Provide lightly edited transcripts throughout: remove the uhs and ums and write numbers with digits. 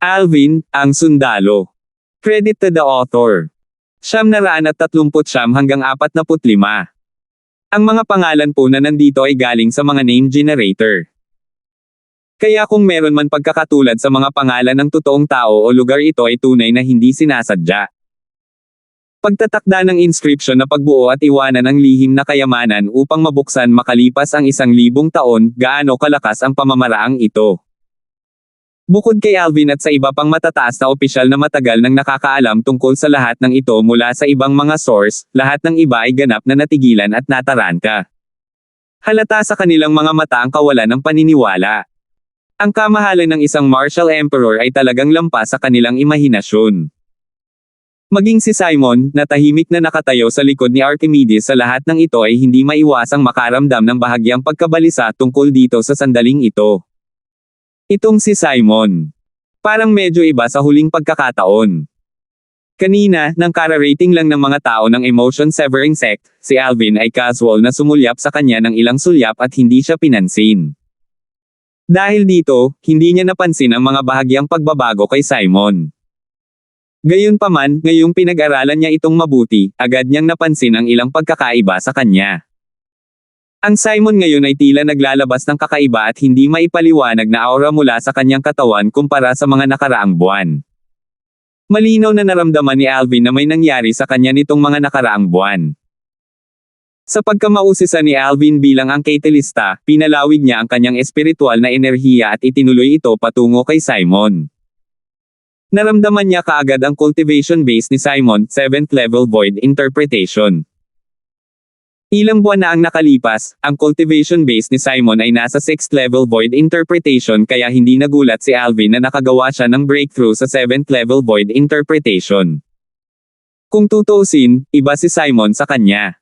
Alvin, ang sundalo. Credit to the author. 939 hanggang 45. Ang mga pangalan po na nandito ay galing sa mga name generator. Kaya kung meron man pagkakatulad sa mga pangalan ng totoong tao o lugar, ito ay tunay na hindi sinasadya. Pagtatakda ng inscription na pagbuo at iwanan ang lihim na kayamanan upang mabuksan makalipas ang 1,000 taon, gaano kalakas ang pamamaraang ito. Bukod kay Alvin at sa iba pang matataas na opisyal na matagal nang nakakaalam tungkol sa lahat ng ito mula sa ibang mga source, lahat ng iba ay ganap na natigilan at nataranta. Halata sa kanilang mga mata ang kawalan ng paniniwala. Ang kamahalan ng isang martial emperor ay talagang lampas sa kanilang imahinasyon. Maging si Simon, na tahimik na nakatayo sa likod ni Archimedes, sa lahat ng ito ay hindi maiwasang makaramdam ng bahagyang pagkabalisa tungkol dito sa sandaling ito. Itong si Simon. Parang medyo iba sa huling pagkakataon. Kanina, nang kararating lang ng mga tao ng emotion severing sect, si Alvin ay casual na sumulyap sa kanya ng ilang sulyap at hindi siya pinansin. Dahil dito, hindi niya napansin ang mga bahagyang pagbabago kay Simon. Gayunpaman, ngayong pinag-aralan niya itong mabuti, agad niyang napansin ang ilang pagkakaiba sa kanya. Ang Simon ngayon ay tila naglalabas ng kakaiba at hindi maipaliwanag na aura mula sa kanyang katawan kumpara sa mga nakaraang buwan. Malinaw na naramdaman ni Alvin na may nangyari sa kanya nitong mga nakaraang buwan. Sa pagkamausisa ni Alvin bilang ang catalysta, pinalawig niya ang kanyang espiritual na enerhiya at itinuloy ito patungo kay Simon. Naramdaman niya kaagad ang cultivation base ni Simon, 7th level void interpretation. Ilang buwan na ang nakalipas, ang cultivation base ni Simon ay nasa 6th level void interpretation, kaya hindi nagulat si Alvin na nakagawa siya ng breakthrough sa 7th level void interpretation. Kung tutuusin, iba si Simon sa kanya.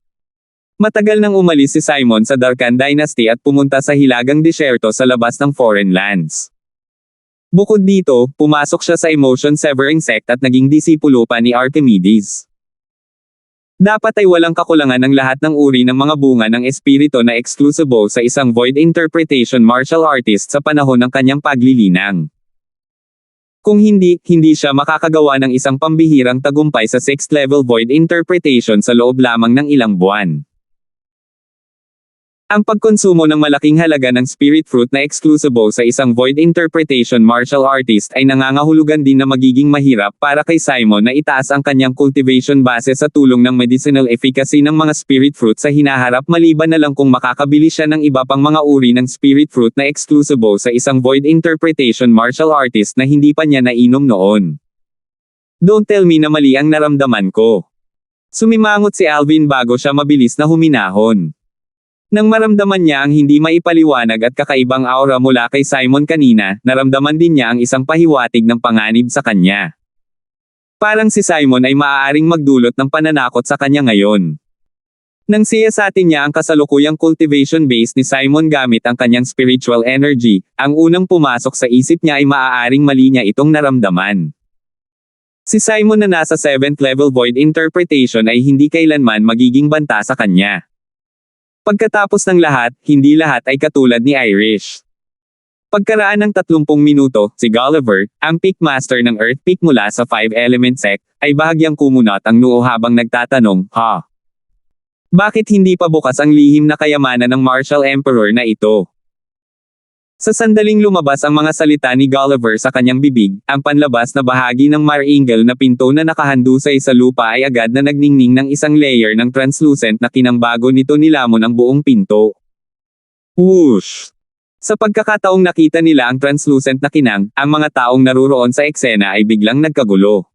Matagal nang umalis si Simon sa Darkan Dynasty at pumunta sa hilagang disyerto sa labas ng foreign lands. Bukod dito, pumasok siya sa emotion severing sect at naging disipulo pa ni Archimedes. Dapat ay walang kakulangan ng lahat ng uri ng mga bunga ng espiritu na eksklusibo sa isang void interpretation martial artist sa panahon ng kanyang paglilinang. Kung hindi siya makakagawa ng isang pambihirang tagumpay sa 6th level void interpretation sa loob lamang ng ilang buwan. Ang pagkonsumo ng malaking halaga ng spirit fruit na eksklusibo sa isang void interpretation martial artist ay nangangahulugan din na magiging mahirap para kay Simon na itaas ang kanyang cultivation base sa tulong ng medicinal efficacy ng mga spirit fruit sa hinaharap, maliban na lang kung makakabili siya ng iba pang mga uri ng spirit fruit na eksklusibo sa isang void interpretation martial artist na hindi pa niya nainom noon. Don't tell me na mali ang naramdaman ko. Sumimangot si Alvin bago siya mabilis na huminahon. Nang maramdaman niya ang hindi maipaliwanag at kakaibang aura mula kay Simon kanina, naramdaman din niya ang isang pahiwatig ng panganib sa kanya. Parang si Simon ay maaaring magdulot ng pananakot sa kanya ngayon. Nang siyasatin niya ang kasalukuyang cultivation base ni Simon gamit ang kanyang spiritual energy, ang unang pumasok sa isip niya ay maaaring mali niya itong naramdaman. Si Simon na nasa 7th level void interpretation ay hindi kailanman magiging banta sa kanya. Pagkatapos ng lahat, hindi lahat ay katulad ni Irish. Pagkaraan ng 30 minuto, si Gulliver, ang Peak Master ng Earth Peak mula sa 5 Element Sect, ay bahagyang kumunot ang noo habang nagtatanong, bakit hindi pa bukas ang lihim na kayamanan ng Martial Emperor na ito? Sa sandaling lumabas ang mga salita ni Gulliver sa kanyang bibig, ang panlabas na bahagi ng Mar-Ingle na pinto na nakahandusay sa lupa ay agad na nagningning ng isang layer ng translucent na kinambago nito nilamon ang buong pinto. Whoosh! Sa pagkakataong nakita nila ang translucent na kinang, ang mga taong naruroon sa eksena ay biglang nagkagulo.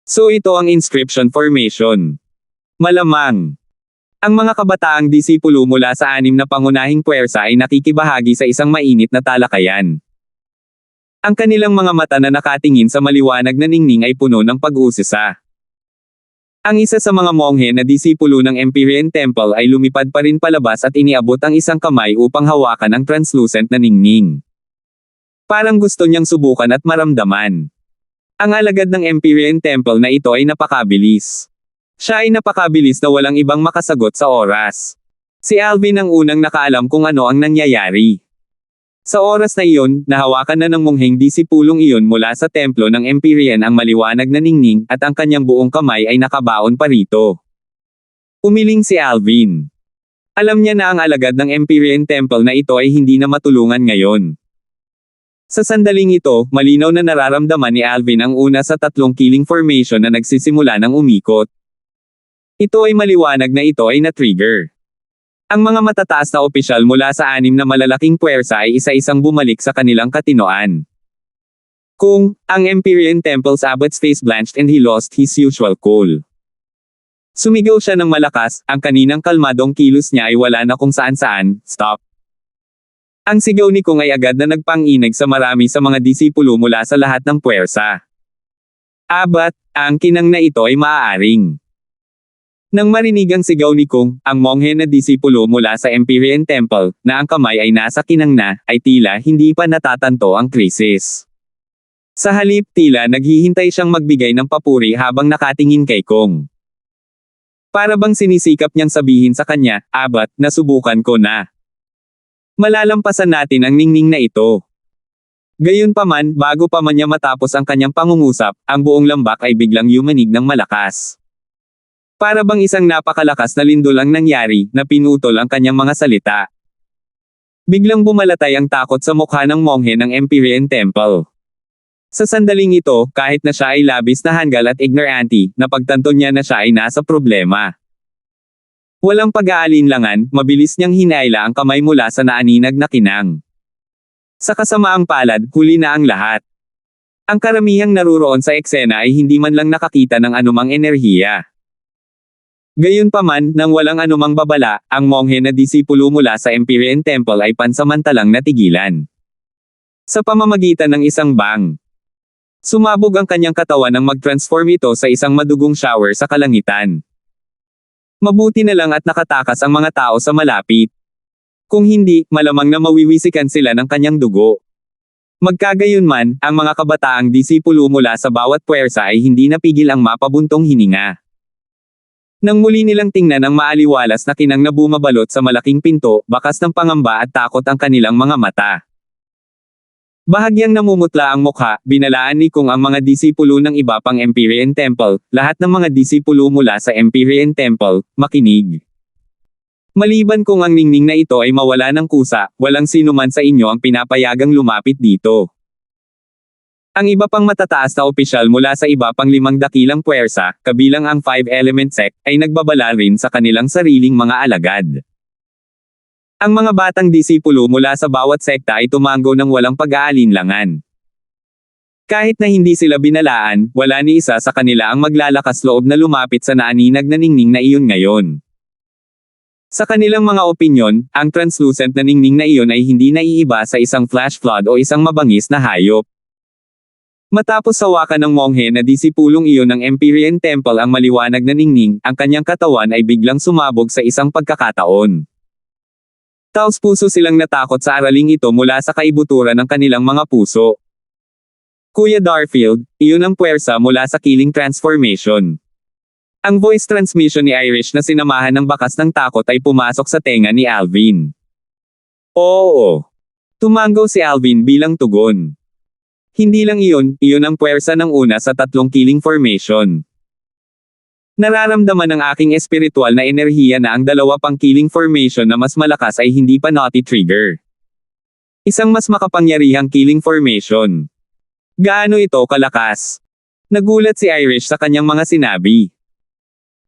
So ito ang inscription formation. Malamang. Ang mga kabataang disipulo mula sa 6 na pangunahing puwersa ay nakikibahagi sa isang mainit na talakayan. Ang kanilang mga mata na nakatingin sa maliwanag na ningning ay puno ng pag-uusisa. Ang isa sa mga monghe na disipulo ng Empyrean Temple ay lumipad pa rin palabas at iniabot ang isang kamay upang hawakan ang translucent na ningning. Parang gusto niyang subukan at maramdaman. Ang alagad ng Empyrean Temple na ito ay napakabilis. Siya ay napakabilis na walang ibang makasagot sa oras. Si Alvin ang unang nakaalam kung ano ang nangyayari. Sa oras na iyon, nahawakan na ng mongheng disipulong iyon mula sa templo ng Empyrean ang maliwanag na ningning, at ang kanyang buong kamay ay nakabaon pa rito. Umiling si Alvin. Alam niya na ang alagad ng Empyrean Temple na ito ay hindi na matulungan ngayon. Sa sandaling ito, malinaw na nararamdaman ni Alvin ang una sa tatlong killing formation na nagsisimula ng umikot. Ito ay maliwanag na ito ay na-trigger. Ang mga matataas na opisyal mula sa 6 na malalaking puwersa ay isa-isang bumalik sa kanilang katinoan. Kung, ang Empyrean Temple's abbot's face blanched and he lost his usual cool. Sumigaw siya ng malakas, ang kaninang kalmadong kilos niya ay wala na kung saan-saan, stop. Ang sigaw ni Kung ay agad na nagpang-inig sa marami sa mga disipulo mula sa lahat ng puwersa. Abat, ang kinang na ito ay maaaring. Nang marinig ang sigaw ni Kung, ang monghe na disipulo mula sa Empyrean Temple, na ang kamay ay nasa kinang na, ay tila hindi pa natatanto ang krisis. Sa halip tila naghihintay siyang magbigay ng papuri habang nakatingin kay Kung. Para bang sinisikap niyang sabihin sa kanya, Abat, nasubukan ko na. Malalampasan natin ang ningning na ito. Gayunpaman, bago pa man niya matapos ang kanyang pangungusap, ang buong lambak ay biglang yumanig ng malakas. Para bang isang napakalakas na lindol ang nangyari, na pinutol ang kanyang mga salita. Biglang bumalatay ang takot sa mukha ng monghe ng Empyrean Temple. Sa sandaling ito, kahit na siya ay labis na hanggal at ignorante, napagtanto niya na siya ay nasa problema. Walang pag-aalinlangan, mabilis niyang hinaila ang kamay mula sa naaninag na kinang. Sa kasamaang palad, huli na ang lahat. Ang karamihang naruroon sa eksena ay hindi man lang nakakita ng anumang enerhiya. Gayunpaman, nang walang anumang babala, ang monghe na disipulo mula sa Empyrean Temple ay pansamantalang natigilan. Sa pamamagitan ng isang bang, sumabog ang kanyang katawan nang mag-transform ito sa isang madugong shower sa kalangitan. Mabuti na lang at nakatakas ang mga tao sa malapit. Kung hindi, malamang na mawiwisikan sila ng kanyang dugo. Magkagayunman, ang mga kabataang disipulo mula sa bawat puwersa ay hindi napigil ang mapabuntong hininga. Nang muli nilang tingnan ang maaliwalas na kinang na bumabalot sa malaking pinto, bakas ng pangamba at takot ang kanilang mga mata. Bahagyang namumutla ang mukha, binalaan ni Kung ang mga disipulo ng iba pang Empyrean Temple, lahat ng mga disipulo mula sa Empyrean Temple, makinig. Maliban kung ang ningning na ito ay mawala ng kusa, walang sino man sa inyo ang pinapayagang lumapit dito. Ang iba pang matataas na opisyal mula sa iba pang 5 dakilang puwersa, kabilang ang 5-element sect, ay nagbabala rin sa kanilang sariling mga alagad. Ang mga batang disipulo mula sa bawat sekta ay tumanggo ng walang pag-aalinlangan. Kahit na hindi sila binalaan, wala ni isa sa kanila ang maglalakas loob na lumapit sa naaninag na ningning na iyon ngayon. Sa kanilang mga opinyon, ang translucent na ningning na iyon ay hindi naiiba sa isang flash flood o isang mabangis na hayop. Matapos sawakan ng monghe na disipulong iyon ng Empyrean Temple ang maliwanag na ningning, ang kanyang katawan ay biglang sumabog sa isang pagkakataon. Taos-puso silang natakot sa araling ito mula sa kaibuturan ng kanilang mga puso. Kuya Darfield, iyon ang puwersa mula sa killing transformation. Ang voice transmission ni Irish na sinamahan ng bakas ng takot ay pumasok sa tenga ni Alvin. Oo. Tumanggaw si Alvin bilang tugon. Hindi lang iyon ang puwersa ng una sa tatlong killing formation. Nararamdaman ng aking espiritual na enerhiya na ang dalawa pang killing formation na mas malakas ay hindi pa nati-trigger. Isang mas makapangyarihang killing formation. Gaano ito kalakas? Nagulat si Irish sa kanyang mga sinabi.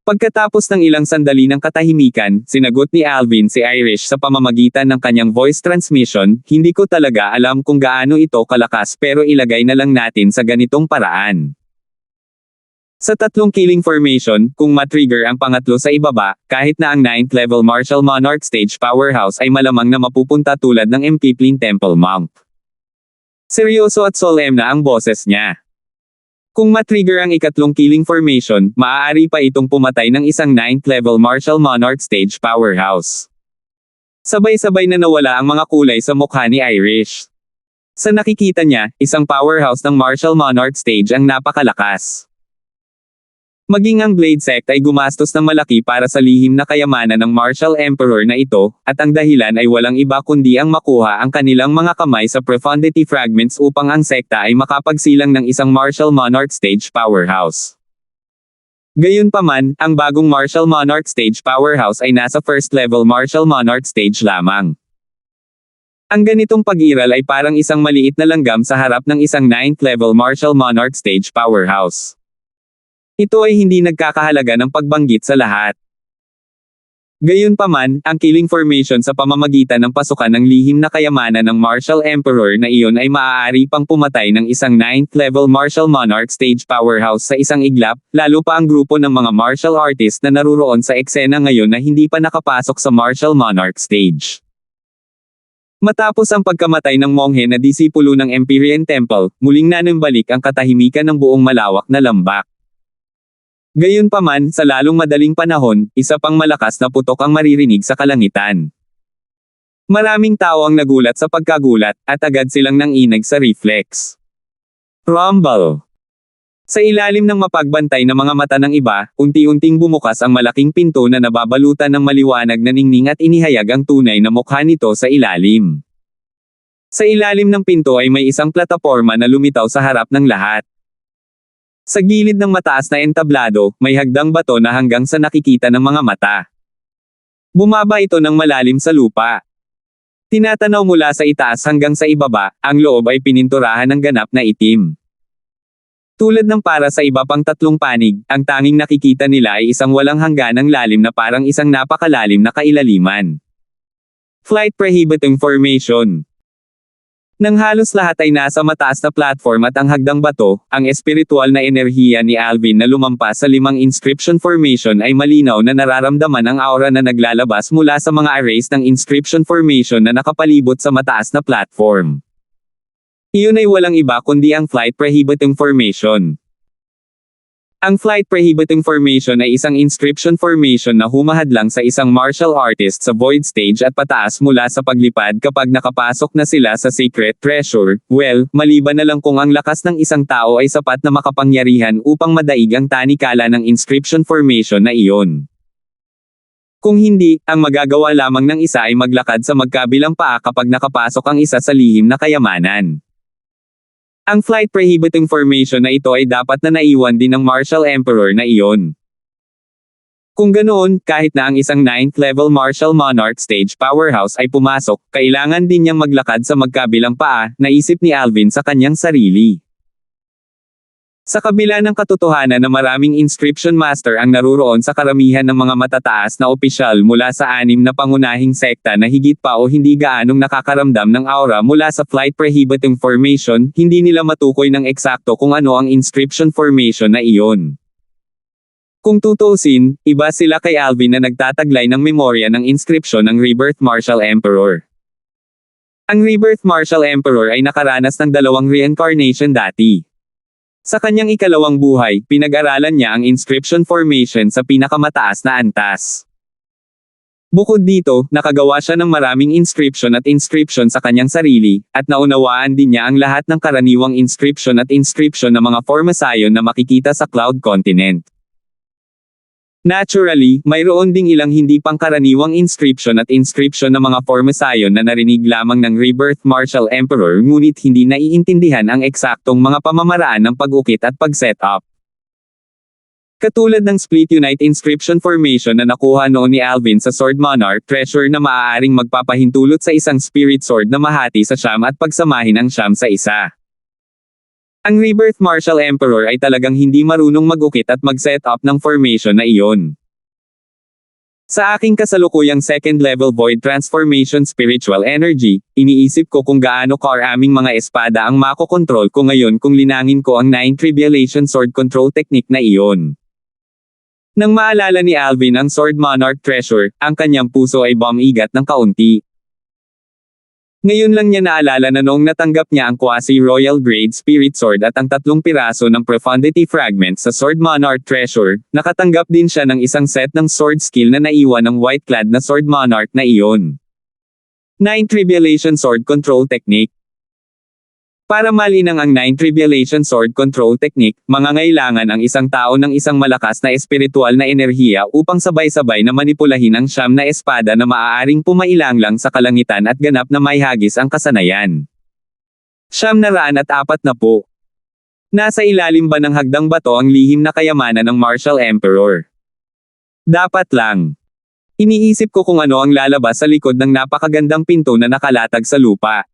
Pagkatapos ng ilang sandali ng katahimikan, sinagot ni Alvin si Irish sa pamamagitan ng kanyang voice transmission, hindi ko talaga alam kung gaano ito kalakas pero ilagay na lang natin sa ganitong paraan. Sa tatlong killing formation, kung matrigger ang pangatlo sa ibaba, kahit na ang 9th level Martial Monarch Stage Powerhouse ay malamang na mapupunta tulad ng Empyrean Temple Monk. Seryoso at solemn na ang boses niya. Kung matrigger ang ikatlong killing formation, maaari pa itong pumatay ng isang 9th level Martial Monarch Stage Powerhouse. Sabay-sabay na nawala ang mga kulay sa mukha ni Irish. Sa nakikita niya, isang powerhouse ng Martial Monarch Stage ang napakalakas. Maging ang Blade Sect ay gumastos ng malaki para sa lihim na kayamanan ng Martial Emperor na ito, at ang dahilan ay walang iba kundi ang makuha ang kanilang mga kamay sa Profundity Fragments upang ang sekta ay makapagsilang ng isang Martial Monarch Stage Powerhouse. Gayunpaman, ang bagong Martial Monarch Stage Powerhouse ay nasa first level Martial Monarch Stage lamang. Ang ganitong pag-iral ay parang isang maliit na langgam sa harap ng isang 9th level Martial Monarch Stage Powerhouse. Ito ay hindi nagkakahalaga ng pagbanggit sa lahat. Gayunpaman, ang killing formation sa pamamagitan ng pasukan ng lihim na kayamanan ng Martial Emperor na iyon ay maaari pang pumatay ng isang 9th level Martial Monarch Stage Powerhouse sa isang iglap, lalo pa ang grupo ng mga martial artist na naruroon sa eksena ngayon na hindi pa nakapasok sa Martial Monarch Stage. Matapos ang pagkamatay ng monghe na disipulo ng Empyrean Temple, muling nanumbalik ang katahimikan ng buong malawak na lambak. Gayunpaman, sa lalong madaling panahon, isa pang malakas na putok ang maririnig sa kalangitan. Maraming tao ang nagulat sa pagkagulat, at agad silang nanginag sa reflex. Rumble. Sa ilalim ng mapagbantay na mga mata ng iba, unti-unting bumukas ang malaking pinto na nababalutan ng maliwanag na ningning at inihayag ang tunay na mukha nito sa ilalim. Sa ilalim ng pinto ay may isang plataporma na lumitaw sa harap ng lahat. Sa gilid ng mataas na entablado, may hagdang bato na hanggang sa nakikita ng mga mata. Bumaba ito ng malalim sa lupa. Tinatanaw mula sa itaas hanggang sa ibaba, ang loob ay pininturahan ng ganap na itim. Tulad ng para sa iba pang tatlong panig, ang tanging nakikita nila ay isang walang hangganang lalim na parang isang napakalalim na kailaliman. Flight Prohibiting Formation. Nang halos lahat ay nasa mataas na platform at ang hagdang bato, ang espiritual na enerhiya ni Alvin na lumampas sa 5 inscription formation ay malinaw na nararamdaman ang aura na naglalabas mula sa mga arrays ng inscription formation na nakapalibot sa mataas na platform. Iyon ay walang iba kundi ang Flight Prohibiting Formation. Ang Flight Prohibiting Formation ay isang inscription formation na humahadlang sa isang martial artist sa void stage at pataas mula sa paglipad kapag nakapasok na sila sa Secret Treasure. Well, maliban na lang kung ang lakas ng isang tao ay sapat na makapangyarihan upang madaig ang tanikala ng inscription formation na iyon. Kung hindi, ang magagawa lamang ng isa ay maglakad sa magkabilang paa kapag nakapasok ang isa sa lihim na kayamanan. Ang Flight Prohibiting Formation na ito ay dapat na naiwan din ng Martial Emperor na iyon. Kung ganoon, kahit na ang isang 9th level Martial Monarch Stage Powerhouse ay pumasok, kailangan din niyang maglakad sa magkabilang paa, naisip ni Alvin sa kanyang sarili. Sa kabila ng katotohanan na maraming inscription master ang naruroon sa karamihan ng mga matataas na opisyal mula sa 6 na pangunahing sekta na higit pa o hindi gaanong nakakaramdam ng aura mula sa Flight Prohibiting Formation, hindi nila matukoy ng eksakto kung ano ang inscription formation na iyon. Kung tutuusin, iba sila kay Alvin na nagtataglay ng memorya ng inscription ng Rebirth Martial Emperor. Ang Rebirth Martial Emperor ay nakaranas ng 2 reincarnation dati. Sa kanyang ikalawang buhay, pinag-aralan niya ang inscription formation sa pinakamataas na antas. Bukod dito, nakagawa siya ng maraming inscription sa kanyang sarili, at naunawaan din niya ang lahat ng karaniwang inscription ng mga formasayon na makikita sa Cloud Continent. Naturally, mayroon ding ilang hindi pangkaraniwang inscription ng mga formasayon na narinig lamang ng Rebirth Martial Emperor ngunit hindi naiintindihan ang eksaktong mga pamamaraan ng pag-ukit at pag-setup. Katulad ng Split Unite inscription formation na nakuha noon ni Alvin sa Sword Monarch Treasure na maaaring magpapahintulot sa isang Spirit Sword na mahati sa siyam at pagsamahin ang siyam sa isa. Ang Rebirth Martial Emperor ay talagang hindi marunong mag-ukit at mag-set up ng formation na iyon. Sa aking kasalukuyang second level Void Transformation Spiritual Energy, iniisip ko kung gaano karaming mga espada ang makokontrol ko ngayon kung linangin ko ang 9 Tribulation Sword Control Technique na iyon. Nang maalala ni Alvin ang Sword Monarch Treasure, ang kanyang puso ay bumigat ng kaunti. Ngayon lang niya naalala na noong natanggap niya ang quasi-royal grade Spirit Sword at ang 3 piraso ng Profundity Fragments sa Sword Monarch Treasure, nakatanggap din siya ng isang set ng sword skill na naiwan ng white-clad na Sword Monarch na iyon. 9 Tribulation Sword Control Technique. Para malinang ang 9 Tribulation Sword Control Technique, mangangailangan ang isang tao ng isang malakas na espiritual na enerhiya upang sabay-sabay na manipulahin ang 9 na espada na maaaring pumailanglang sa kalangitan at ganap na maihagis ang kasanayan. 940. Nasa ilalim ba ng hagdang bato ang lihim na kayamanan ng Martial Emperor? Dapat lang. Iniisip ko kung ano ang lalabas sa likod ng napakagandang pinto na nakalatag sa lupa.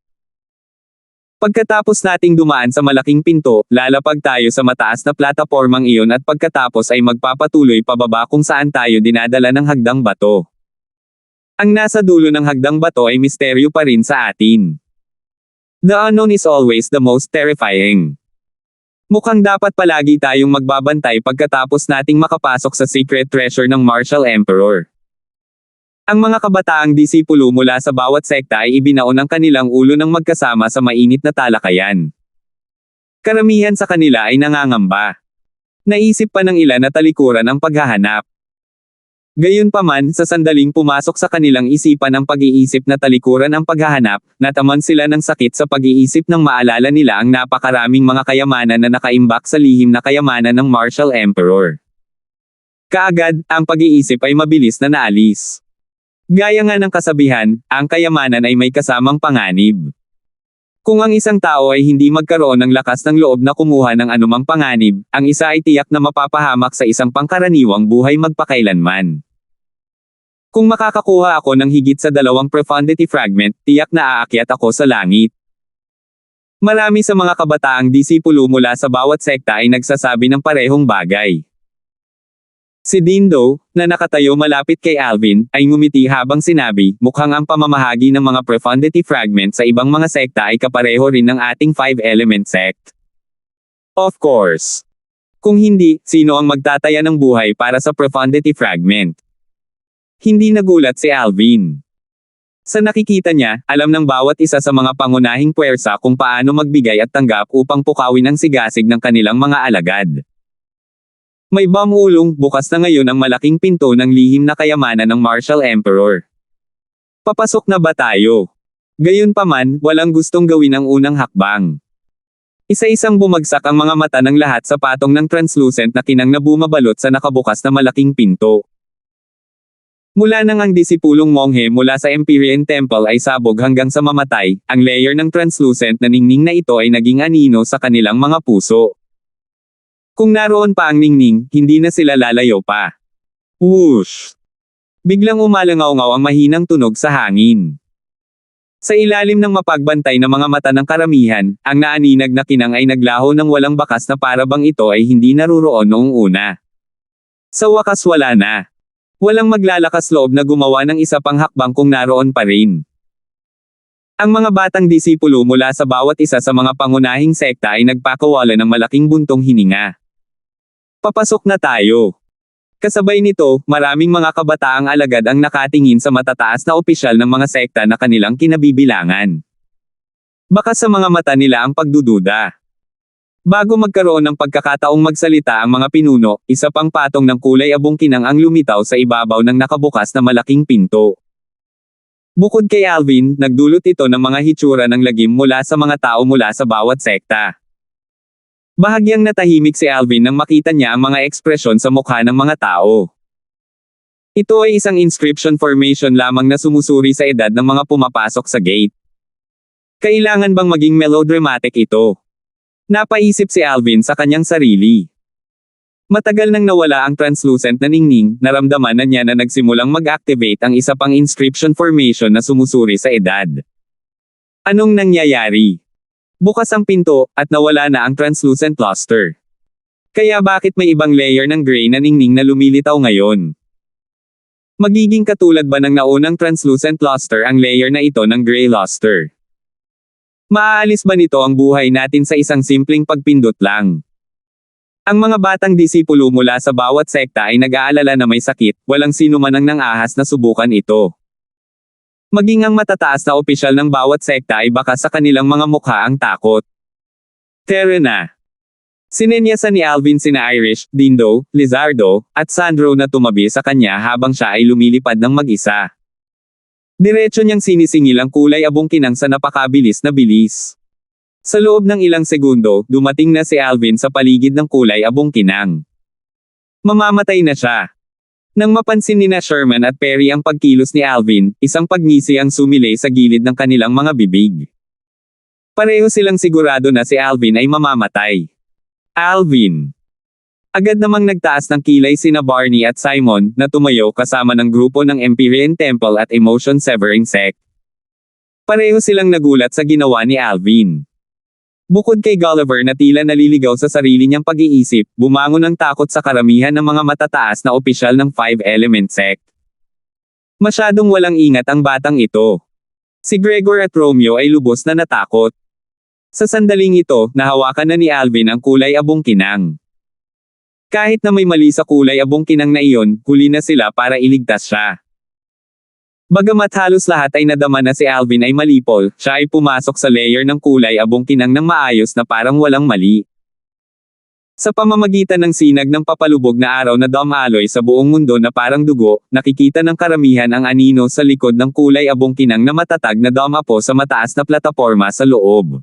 Pagkatapos nating dumaan sa malaking pinto, lalapag tayo sa mataas na platapormang iyon at pagkatapos ay magpapatuloy pababa kung saan tayo dinadala ng hagdang bato. Ang nasa dulo ng hagdang bato ay misteryo pa rin sa atin. The unknown is always the most terrifying. Mukhang dapat palagi tayong magbabantay pagkatapos nating makapasok sa secret treasure ng Martial Emperor. Ang mga kabataang disipulo mula sa bawat sekta ay ibinaon ang kanilang ulo ng magkasama sa mainit na talakayan. Karamihan sa kanila ay nangangamba. Naisip pa ng ilan na talikuran ang paghahanap. Gayunpaman, sa sandaling pumasok sa kanilang isipan ang pag-iisip na talikuran ang paghahanap, nataman sila ng sakit sa pag-iisip nang maalala nila ang napakaraming mga kayamanan na nakaimbak sa lihim na kayamanan ng Martial Emperor. Kaagad, ang pag-iisip ay mabilis na naalis. Gaya nga ng kasabihan, ang kayamanan ay may kasamang panganib. Kung ang isang tao ay hindi magkaroon ng lakas ng loob na kumuha ng anumang panganib, ang isa ay tiyak na mapapahamak sa isang pangkaraniwang buhay magpakailanman. Kung makakakuha ako ng higit sa 2 profundity fragment, tiyak na aakyat ako sa langit. Marami sa mga kabataang disipulo mula sa bawat sekta ay nagsasabi ng parehong bagay. Si Dindo, na nakatayo malapit kay Alvin, ay ngumiti habang sinabi, mukhang ang pamamahagi ng mga profundity fragment sa ibang mga sekta ay kapareho rin ng ating 5-element sect. Of course. Kung hindi, sino ang magtataya ng buhay para sa profundity fragment? Hindi nagulat si Alvin. Sa nakikita niya, alam ng bawat isa sa mga pangunahing puwersa kung paano magbigay at tanggap upang pukawin ang sigasig ng kanilang mga alagad. May bamulong, bukas na ngayon ang malaking pinto ng lihim na kayamanan ng Martial Emperor. Papasok na ba tayo? Gayunpaman, walang gustong gawin ang unang hakbang. Isa-isang bumagsak ang mga mata ng lahat sa patong ng translucent na kinang na bumabalot sa nakabukas na malaking pinto. Mula nang ang disipulong monghe mula sa Empyrean Temple ay sabog hanggang sa mamatay, ang layer ng translucent na ningning na ito ay naging anino sa kanilang mga puso. Kung naroon pa ang ningning, hindi na sila lalayo pa. Whoosh! Biglang umalangaw-ngaw ang mahinang tunog sa hangin. Sa ilalim ng mapagbantay na mga mata ng karamihan, ang naaninag na kinang ay naglaho ng walang bakas na para bang ito ay hindi naruroon noong una. Sa wakas wala na. Walang maglalakas loob na gumawa ng isa pang hakbang kung naroon pa rin. Ang mga batang disipulo mula sa bawat isa sa mga pangunahing sekta ay nagpakawala ng malaking buntong hininga. Papasok na tayo. Kasabay nito, maraming mga kabataang alagad ang nakatingin sa matataas na opisyal ng mga sekta na kanilang kinabibilangan. Baka sa mga mata nila ang pagdududa. Bago magkaroon ng pagkakataong magsalita ang mga pinuno, isa pang patong ng kulay abong kinang ang lumitaw sa ibabaw ng nakabukas na malaking pinto. Bukod kay Alvin, nagdulot ito ng mga hitsura ng lagim mula sa mga tao mula sa bawat sekta. Bahagyang natahimik si Alvin nang makita niya ang mga ekspresyon sa mukha ng mga tao. Ito ay isang inscription formation lamang na sumusuri sa edad ng mga pumapasok sa gate. Kailangan bang maging melodramatic ito? Napaisip si Alvin sa kanyang sarili. Matagal nang nawala ang translucent na ningning, naramdaman na niya na nagsimulang mag-activate ang isa pang inscription formation na sumusuri sa edad. Anong nangyayari? Bukas ang pinto, at nawala na ang translucent luster. Kaya bakit may ibang layer ng gray na ningning na lumilitaw ngayon? Magiging katulad ba ng naunang translucent luster ang layer na ito ng gray luster? Maaalis ba nito ang buhay natin sa isang simpleng pagpindot lang? Ang mga batang disipulo mula sa bawat sekta ay nag-aalala na may sakit, walang sino man ang nang-ahas na subukan ito. Maging ang matataas na opisyal ng bawat sekta ay baka sa kanilang mga mukha ang takot. Tara na. Sinenyasan ni Alvin sina Irish, Dindo, Lizardo, at Sandro na tumabi sa kanya habang siya ay lumilipad ng mag-isa. Diretso niyang sinisingil ang kulay abong kinang sa napakabilis na bilis. Sa loob ng ilang segundo, dumating na si Alvin sa paligid ng kulay abong kinang. Mamamatay na siya. Nang mapansin ni na Sherman at Perry ang pagkilos ni Alvin, isang pagngisi ang sumilay sa gilid ng kanilang mga bibig. Pareho silang sigurado na si Alvin ay mamamatay. Alvin! Agad namang nagtaas ng kilay sina Barney at Simon, na tumayo kasama ng grupo ng Empyrean Temple at Emotion Severing Sect. Pareho silang nagulat sa ginawa ni Alvin. Bukod kay Gulliver na tila naliligaw sa sarili niyang pag-iisip, bumangon ng takot sa karamihan ng mga matataas na opisyal ng Five Element Sect. Masyadong walang ingat ang batang ito. Si Gregor at Romeo ay lubos na natakot. Sa sandaling ito, nahawakan na ni Alvin ang kulay abong kinang. Kahit na may mali sa kulay abong kinang na iyon, huli na sila para iligtas siya. Bagamat halos lahat ay nadama na si Alvin ay malipol, siya ay pumasok sa layer ng kulay abong kinang ng maayos na parang walang mali. Sa pamamagitan ng sinag ng papalubog na araw na dumaloy sa buong mundo na parang dugo, nakikita ng karamihan ang anino sa likod ng kulay abong kinang na matatag na dumapo sa mataas na plataporma sa loob.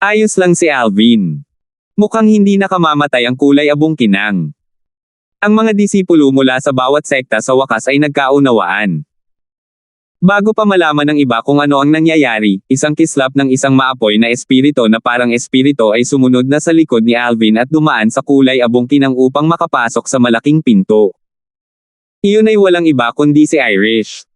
Ayos lang si Alvin. Mukhang hindi nakamamatay ang kulay abong kinang. Ang mga disipulo mula sa bawat sekta sa wakas ay nagkaunawaan. Bago pa malaman ng iba kung ano ang nangyayari, isang kislap ng isang maapoy na espirito na parang espirito ay sumunod na sa likod ni Alvin at dumaan sa kulay abong kinang upang makapasok sa malaking pinto. Iyon ay walang iba kundi si Irish.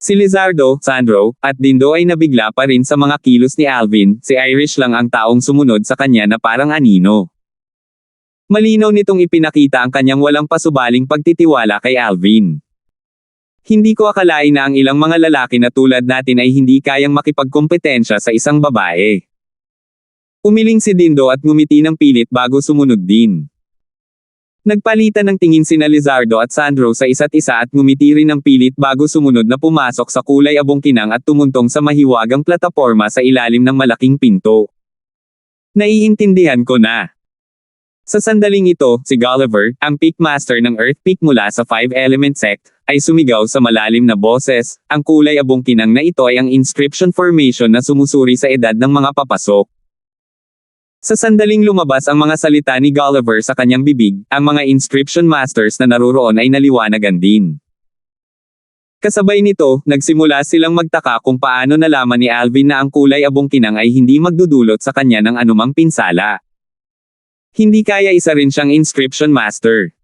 Si Lizardo, Sandro, at Dindo ay nabigla pa rin sa mga kilos ni Alvin, si Irish lang ang taong sumunod sa kanya na parang anino. Malinaw nitong ipinakita ang kanyang walang pasubaling pagtitiwala kay Alvin. Hindi ko akalain na ang ilang mga lalaki na tulad natin ay hindi kayang makipagkompetensya sa isang babae. Umiling si Dindo at ngumiti ng pilit bago sumunod din. Nagpalitan ng tingin sina Lizardo at Sandro sa isa't isa at ngumiti rin ng pilit bago sumunod na pumasok sa kulay abong kinang at tumuntong sa mahiwagang plataporma sa ilalim ng malaking pinto. Naiintindihan ko na. Sa sandaling ito, si Gulliver, ang Peak Master ng Earth Peak mula sa Five Element Sect, ay sumigaw sa malalim na boses, ang kulay abong kinang na ito ay ang inscription formation na sumusuri sa edad ng mga papasok. Sa sandaling lumabas ang mga salita ni Gulliver sa kanyang bibig, ang mga inscription masters na naruroon ay naliwanagan din. Kasabay nito, nagsimula silang magtaka kung paano nalaman ni Alvin na ang kulay abong kinang ay hindi magdudulot sa kanya ng anumang pinsala. Hindi kaya isa rin siyang inscription master.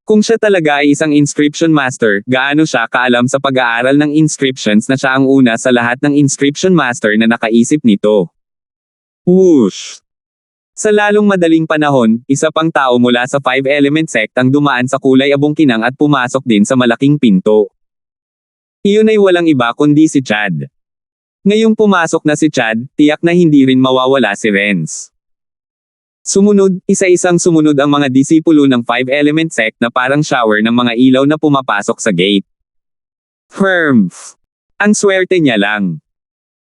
Kung siya talaga ay isang inscription master, gaano siya kaalam sa pag-aaral ng inscriptions na siya ang una sa lahat ng inscription master na nakaisip nito. Whoosh! Sa lalong madaling panahon, isa pang tao mula sa Five Element Sect ang dumaan sa kulay abong kinang at pumasok din sa malaking pinto. Iyon ay walang iba kundi si Chad. Ngayong pumasok na si Chad, tiyak na hindi rin mawawala si Renz. Sumunod, isa-isang sumunod ang mga disipulo ng Five Element Sect na parang shower ng mga ilaw na pumapasok sa gate. Firmf! Ang swerte niya lang.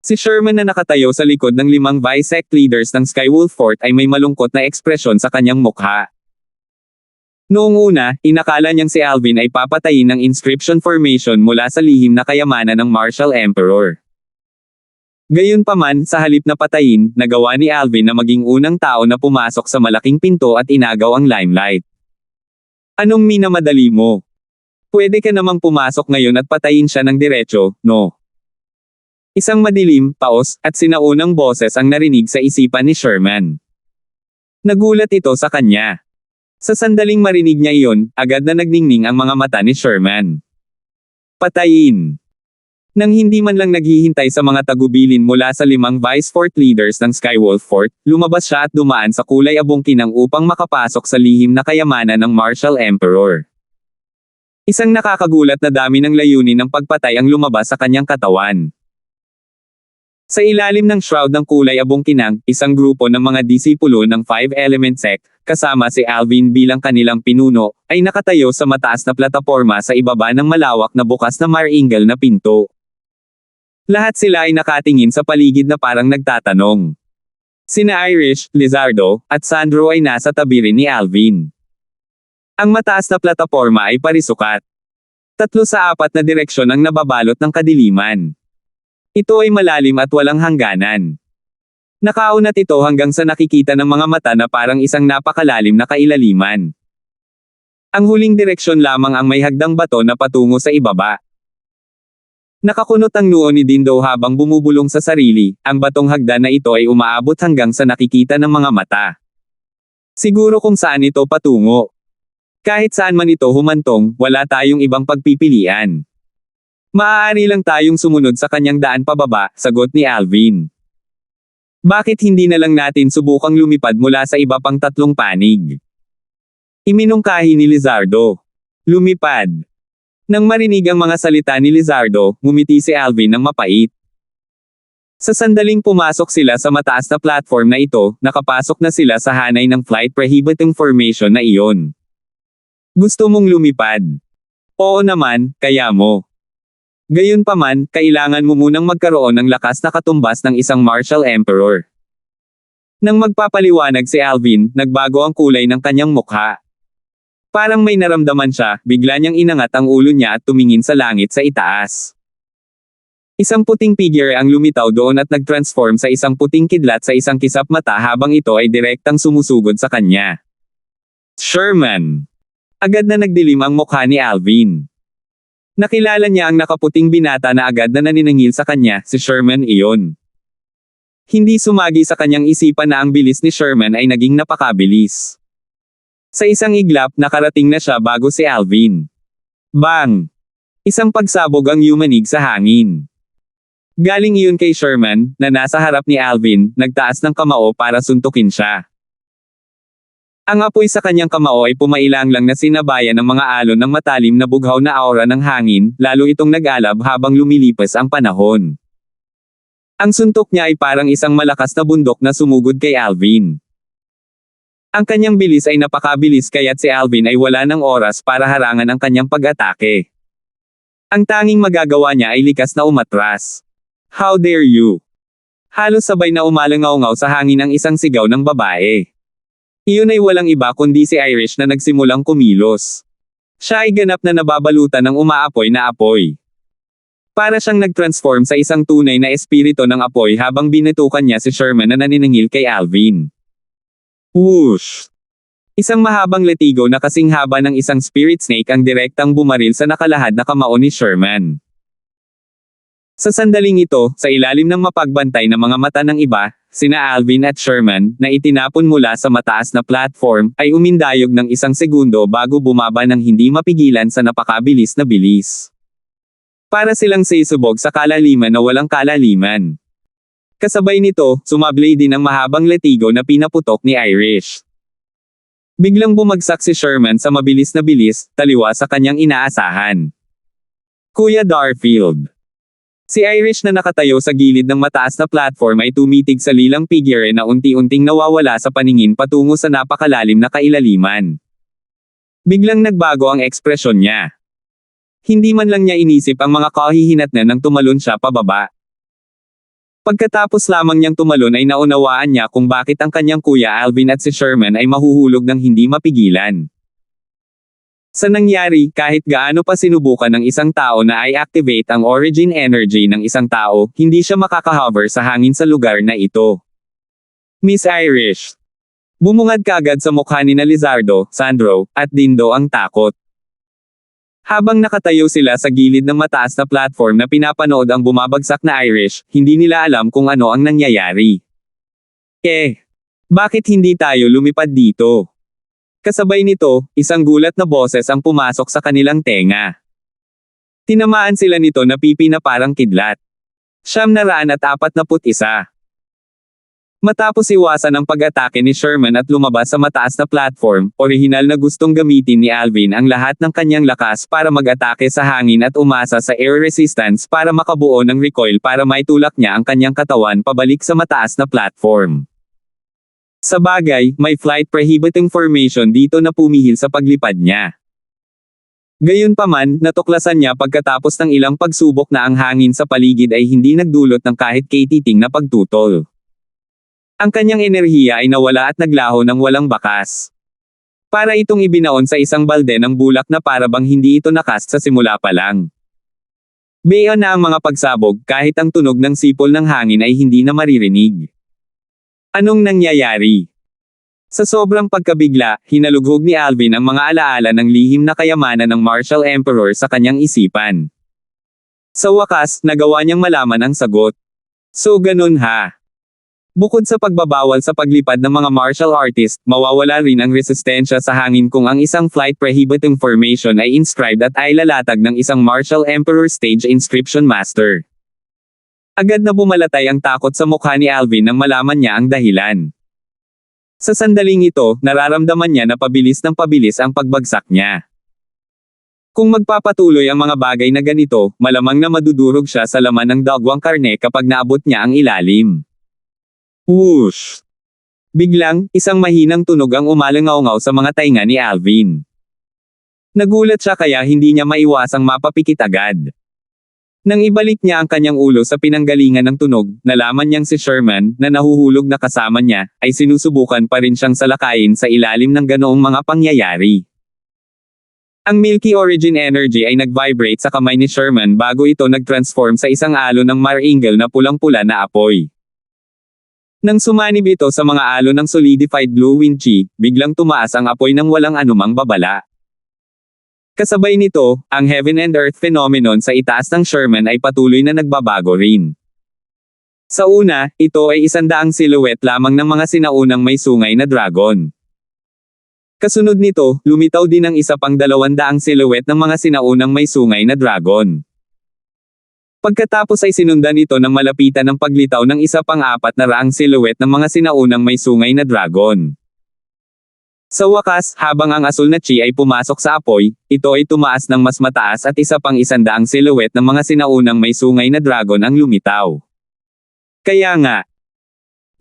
Si Sherman na nakatayo sa likod ng 5 Vice-Sect leaders ng Skywolf Fort ay may malungkot na ekspresyon sa kanyang mukha. Noong una, inakala niyang si Alvin ay papatayin ng inscription formation mula sa lihim na kayamanan ng Martial Emperor. Gayunpaman, sa halip na patayin, nagawa ni Alvin na maging unang tao na pumasok sa malaking pinto at inagaw ang limelight. Anong minamadali mo? Pwede ka namang pumasok ngayon at patayin siya ng diretso, no? Isang madilim, paos, at sinaunang boses ang narinig sa isipan ni Sherman. Nagulat ito sa kanya. Sa sandaling marinig niya iyon, agad na nagningning ang mga mata ni Sherman. Patayin! Nang hindi man lang naghihintay sa mga tagubilin mula sa 5 Vice Fort leaders ng Skywolf Fort, lumabas siya at dumaan sa kulay abong kinang upang makapasok sa lihim na kayamanan ng Martial Emperor. Isang nakakagulat na dami ng layunin ng pagpatay ang lumabas sa kanyang katawan. Sa ilalim ng shroud ng kulay abong kinang, isang grupo ng mga disipulo ng Five Element Sect, kasama si Alvin bilang kanilang pinuno, ay nakatayo sa mataas na plataporma sa ibaba ng malawak na bukas na martingale na pinto. Lahat sila ay nakatingin sa paligid na parang nagtatanong. Sina Irish, Lizardo, at Sandro ay nasa tabi rin ni Alvin. Ang mataas na plataporma ay parisukat. 3 sa 4 na direksyon ang nababalot ng kadiliman. Ito ay malalim at walang hangganan. Nakaunat ito hanggang sa nakikita ng mga mata na parang isang napakalalim na kailaliman. Ang huling direksyon lamang ang may hagdang bato na patungo sa ibaba. Nakakunot ang noo ni Dindo habang bumubulong sa sarili, ang batong hagdan na ito ay umaabot hanggang sa nakikita ng mga mata. Siguro kung saan ito patungo. Kahit saan man ito humantong, wala tayong ibang pagpipilian. Maaari lang tayong sumunod sa kanyang daan pababa, sagot ni Alvin. Bakit hindi na lang natin subukang lumipad mula sa iba pang tatlong panig? Iminungkahi ni Lizardo. Lumipad. Nang marinig ang mga salita ni Lizardo, ngumiti si Alvin ng mapait. Sa sandaling pumasok sila sa mataas na platform na ito, nakapasok na sila sa hanay ng flight prohibiting formation na iyon. Gusto mong lumipad? Oo naman, kaya mo. Gayunpaman, kailangan mo munang magkaroon ng lakas na katumbas ng isang martial emperor. Nang magpapaliwanag si Alvin, nagbago ang kulay ng kanyang mukha. Parang may naramdaman siya, bigla niyang inangat ang ulo niya at tumingin sa langit sa itaas. Isang puting figure ang lumitaw doon at nag-transform sa isang puting kidlat sa isang kisap mata habang ito ay direktang sumusugod sa kanya. Sherman! Agad na nagdilim ang mukha ni Alvin. Nakilala niya ang nakaputing binata na agad na naniningil sa kanya, si Sherman iyon. Hindi sumagi sa kanyang isipan na ang bilis ni Sherman ay naging napakabilis. Sa isang iglap, nakarating na siya bago si Alvin. Bang! Isang pagsabog ang yumanig sa hangin. Galing iyon kay Sherman, na nasa harap ni Alvin, nagtaas ng kamao para suntukin siya. Ang apoy sa kanyang kamao ay pumailang lang na sinabayan ng mga alon ng matalim na bughaw na aura ng hangin, lalo itong nag-alab habang lumilipas ang panahon. Ang suntok niya ay parang isang malakas na bundok na sumugod kay Alvin. Ang kanyang bilis ay napakabilis kaya't si Alvin ay wala ng oras para harangan ang kanyang pag-atake. Ang tanging magagawa niya ay likas na umatras. How dare you? Halos sabay na umalangaw-ngaw sa hangin ang isang sigaw ng babae. Iyon ay walang iba kundi si Irish na nagsimulang kumilos. Siya ay ganap na nababalutan ng umaapoy na apoy. Para siyang nag-transform sa isang tunay na espiritu ng apoy habang binitukan niya si Sherman na naniningil kay Alvin. Whoosh! Isang mahabang latigo na kasing haba ng isang spirit snake ang direktang bumaril sa nakalahad na kamao ni Sherman. Sa sandaling ito, sa ilalim ng mapagbantay na mga mata ng iba, sina Alvin at Sherman, na itinapon mula sa mataas na platform, ay umindayog ng isang segundo bago bumaba ng hindi mapigilan sa napakabilis na bilis. Para silang sisubog sa kalaliman na walang kalaliman. Kasabay nito, sumablay din ang mahabang latigo na pinaputok ni Irish. Biglang bumagsak si Sherman sa mabilis na bilis, taliwa sa kanyang inaasahan. Kuya Darfield. Si Irish na nakatayo sa gilid ng mataas na platform ay tumitig sa lilang figure na unti-unting nawawala sa paningin patungo sa napakalalim na kailaliman. Biglang nagbago ang ekspresyon niya. Hindi man lang niya inisip ang mga kahihinatnan nang tumalon siya pababa. Pagkatapos lamang niyang tumalon ay naunawaan niya kung bakit ang kanyang kuya Alvin at si Sherman ay mahuhulog ng hindi mapigilan. Sa nangyari, kahit gaano pa sinubukan ng isang tao na i-activate ang origin energy ng isang tao, hindi siya makakahover sa hangin sa lugar na ito. Miss Irish. Bumungad kaagad sa mukha ni Lizardo, Sandro, at Dindo ang takot. Habang nakatayo sila sa gilid ng mataas na platform na pinapanood ang bumabagsak na Irish, hindi nila alam kung ano ang nangyayari. Bakit hindi tayo lumipad dito? Kasabay nito, isang gulat na boses ang pumasok sa kanilang tenga. Tinamaan sila nito na pipi na parang kidlat. 941. Matapos iwasan ang pag-atake ni Sherman at lumabas sa mataas na platform, orihinal na gustong gamitin ni Alvin ang lahat ng kanyang lakas para mag-atake sa hangin at umasa sa air resistance para makabuo ng recoil para maitulak niya ang kanyang katawan pabalik sa mataas na platform. Sa bagay, may flight prohibiting formation dito na pumihil sa paglipad niya. Gayunpaman, natuklasan niya pagkatapos ng ilang pagsubok na ang hangin sa paligid ay hindi nagdulot ng kahit katiting na pagtutol. Ang kanyang enerhiya ay nawala at naglaho ng walang bakas. Para itong ibinaon sa isang balde ng bulak na parabang hindi ito nakast sa simula pa lang. Beyon na ang mga pagsabog kahit ang tunog ng sipol ng hangin ay hindi na maririnig. Anong nangyayari? Sa sobrang pagkabigla, hinalughog ni Alvin ang mga alaala ng lihim na kayamanan ng Martial Emperor sa kanyang isipan. Sa wakas, nagawa niyang malaman ang sagot. So ganun ha. Bukod sa pagbabawal sa paglipad ng mga martial artist, mawawala rin ang resistensya sa hangin kung ang isang flight prohibiting formation ay inscribed at ay lalatag ng isang Martial Emperor Stage Inscription Master. Agad na bumalatay ang takot sa mukha ni Alvin nang malaman niya ang dahilan. Sa sandaling ito, nararamdaman niya na pabilis ng pabilis ang pagbagsak niya. Kung magpapatuloy ang mga bagay na ganito, malamang na madudurog siya sa laman ng dagwang karne kapag naabot niya ang ilalim. Whoosh! Biglang, isang mahinang tunog ang umalangaw-ngaw sa mga tainga ni Alvin. Nagulat siya kaya hindi niya maiwasang mapapikit agad. Nang ibalik niya ang kanyang ulo sa pinanggalingan ng tunog, nalaman niyang si Sherman, na nahuhulog na kasama niya, ay sinusubukan pa rin siyang salakayin sa ilalim ng ganoong mga pangyayari. Ang Milky Origin Energy ay nag-vibrate sa kamay ni Sherman bago ito nag-transform sa isang alon ng Mar-Ingle na pulang-pula na apoy. Nang sumanib ito sa mga alon ng solidified blue wind chi, biglang tumaas ang apoy ng walang anumang babala. Kasabay nito, ang heaven and earth phenomenon sa itaas ng Sherman ay patuloy na nagbabago rin. Sa una, ito ay 100 silhouette lamang ng mga sinaunang may sungay na dragon. Kasunod nito, lumitaw din ang isa pang 200 silhouette ng mga sinaunang may sungay na dragon. Pagkatapos ay sinundan ito ng malapitan ng paglitaw ng isa pang 400 silhouette ng mga sinaunang may sungay na dragon. Sa wakas, habang ang asul na chi ay pumasok sa apoy, ito ay tumaas ng mas mataas at isa pang 100 silhouette ng mga sinaunang may sungay na dragon ang lumitaw. Kaya nga,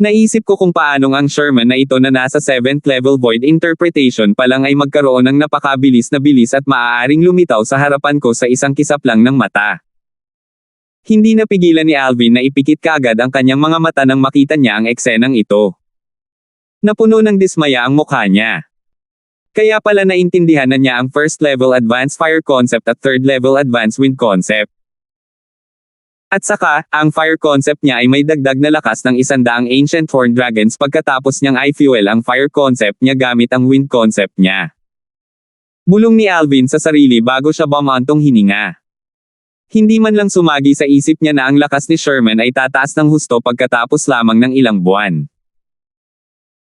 naisip ko kung paanong ang Sherman na ito na nasa 7th level void interpretation pa lang ay magkaroon ng napakabilis na bilis at maaaring lumitaw sa harapan ko sa isang kisap lang ng mata. Hindi napigilan ni Alvin na ipikit kaagad ang kanyang mga mata nang makita niya ang eksenang ito. Napuno ng dismaya ang mukha niya. Kaya pala naintindihan na niya ang first level advanced fire concept at third level advanced wind concept. At saka, ang fire concept niya ay may dagdag na lakas ng 100 ancient horned dragons pagkatapos niyang i-fuel ang fire concept niya gamit ang wind concept niya. Bulong ni Alvin sa sarili bago siya bumantong hininga. Hindi man lang sumagi sa isip niya na ang lakas ni Sherman ay tataas ng husto pagkatapos lamang ng ilang buwan.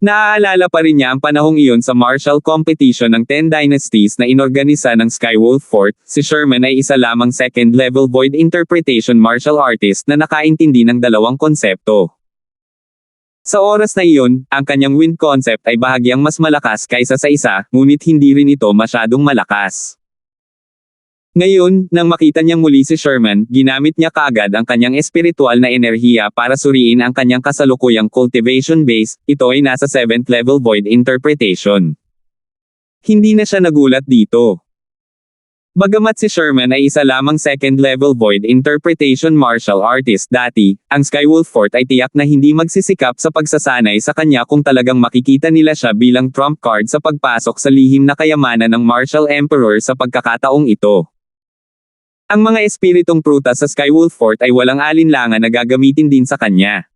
Naaalala pa rin niya ang panahong iyon sa martial competition ng 10 Dynasties na inorganisa ng Skywolf Fort. Si Sherman ay isa lamang second-level void interpretation martial artist na nakaintindi ng dalawang konsepto. Sa oras na iyon, ang kanyang wind concept ay bahagyang mas malakas kaysa sa isa, ngunit hindi rin ito masyadong malakas. Ngayon, nang makita niyang muli si Sherman, ginamit niya kaagad ang kanyang espiritual na enerhiya para suriin ang kanyang kasalukuyang cultivation base. Ito ay nasa 7th level void interpretation. Hindi na siya nagulat dito. Bagamat si Sherman ay isa lamang second level void interpretation martial artist dati, ang Skywolf Fort ay tiyak na hindi magsisikap sa pagsasanay sa kanya kung talagang makikita nila siya bilang trump card sa pagpasok sa lihim na kayamanan ng Martial Emperor sa pagkakataong ito. Ang mga espiritong prutas sa Skywolf Fort ay walang alinlangan na gagamitin din sa kanya.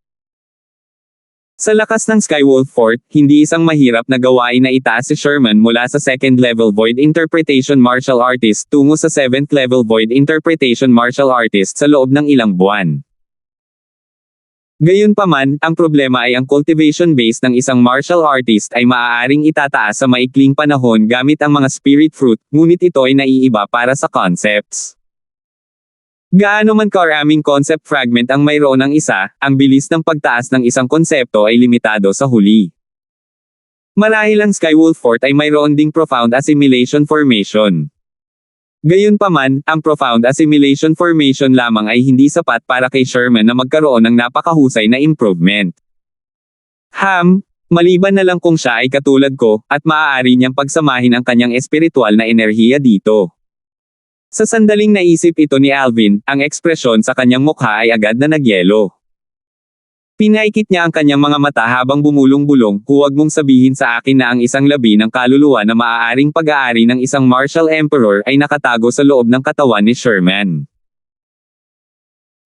Sa lakas ng Skywolf Fort, hindi isang mahirap na gawain na itaas si Sherman mula sa 2nd level Void Interpretation Martial Artist tungo sa 7th level Void Interpretation Martial Artist sa loob ng ilang buwan. Gayunpaman, ang problema ay ang cultivation base ng isang martial artist ay maaaring itataas sa maikling panahon gamit ang mga spirit fruit, ngunit ito ay naiiba para sa concepts. Gaano man karaming concept fragment ang mayroon ng isa, ang bilis ng pagtaas ng isang konsepto ay limitado sa huli. Marahil ang Skywolf Fort ay mayroon ding profound assimilation formation. Gayunpaman, ang profound assimilation formation lamang ay hindi sapat para kay Sherman na magkaroon ng napakahusay na improvement. Maliban na lang kung siya ay katulad ko, at maaari niyang pagsamahin ang kanyang espiritual na enerhiya dito. Sa sandaling naisip ito ni Alvin, ang ekspresyon sa kanyang mukha ay agad na nagyelo. Pinaikit niya ang kanyang mga mata habang bumulong-bulong, huwag mong sabihin sa akin na ang isang labi ng kaluluwa na maaaring pag-aari ng isang martial emperor ay nakatago sa loob ng katawan ni Sherman.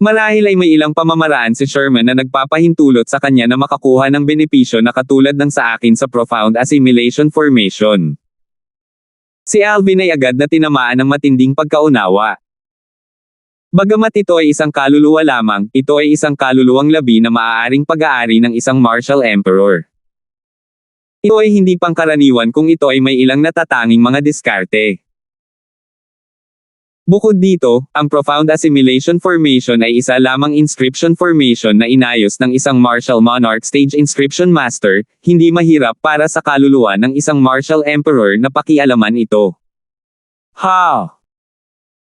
Marahil ay may ilang pamamaraan si Sherman na nagpapahintulot sa kanya na makakuha ng benepisyo na katulad ng sa akin sa profound assimilation formation. Si Alvin ay agad na tinamaan ng matinding pagkaunawa. Bagamat ito ay isang kaluluwa lamang, ito ay isang kaluluwang labi na maaaring pag-aari ng isang martial emperor. Ito ay hindi pangkaraniwan kung ito ay may ilang natatanging mga diskarte. Bukod dito, ang profound assimilation formation ay isa lamang inscription formation na inayos ng isang martial monarch stage inscription master, hindi mahirap para sa kaluluwa ng isang martial emperor na pakialaman ito.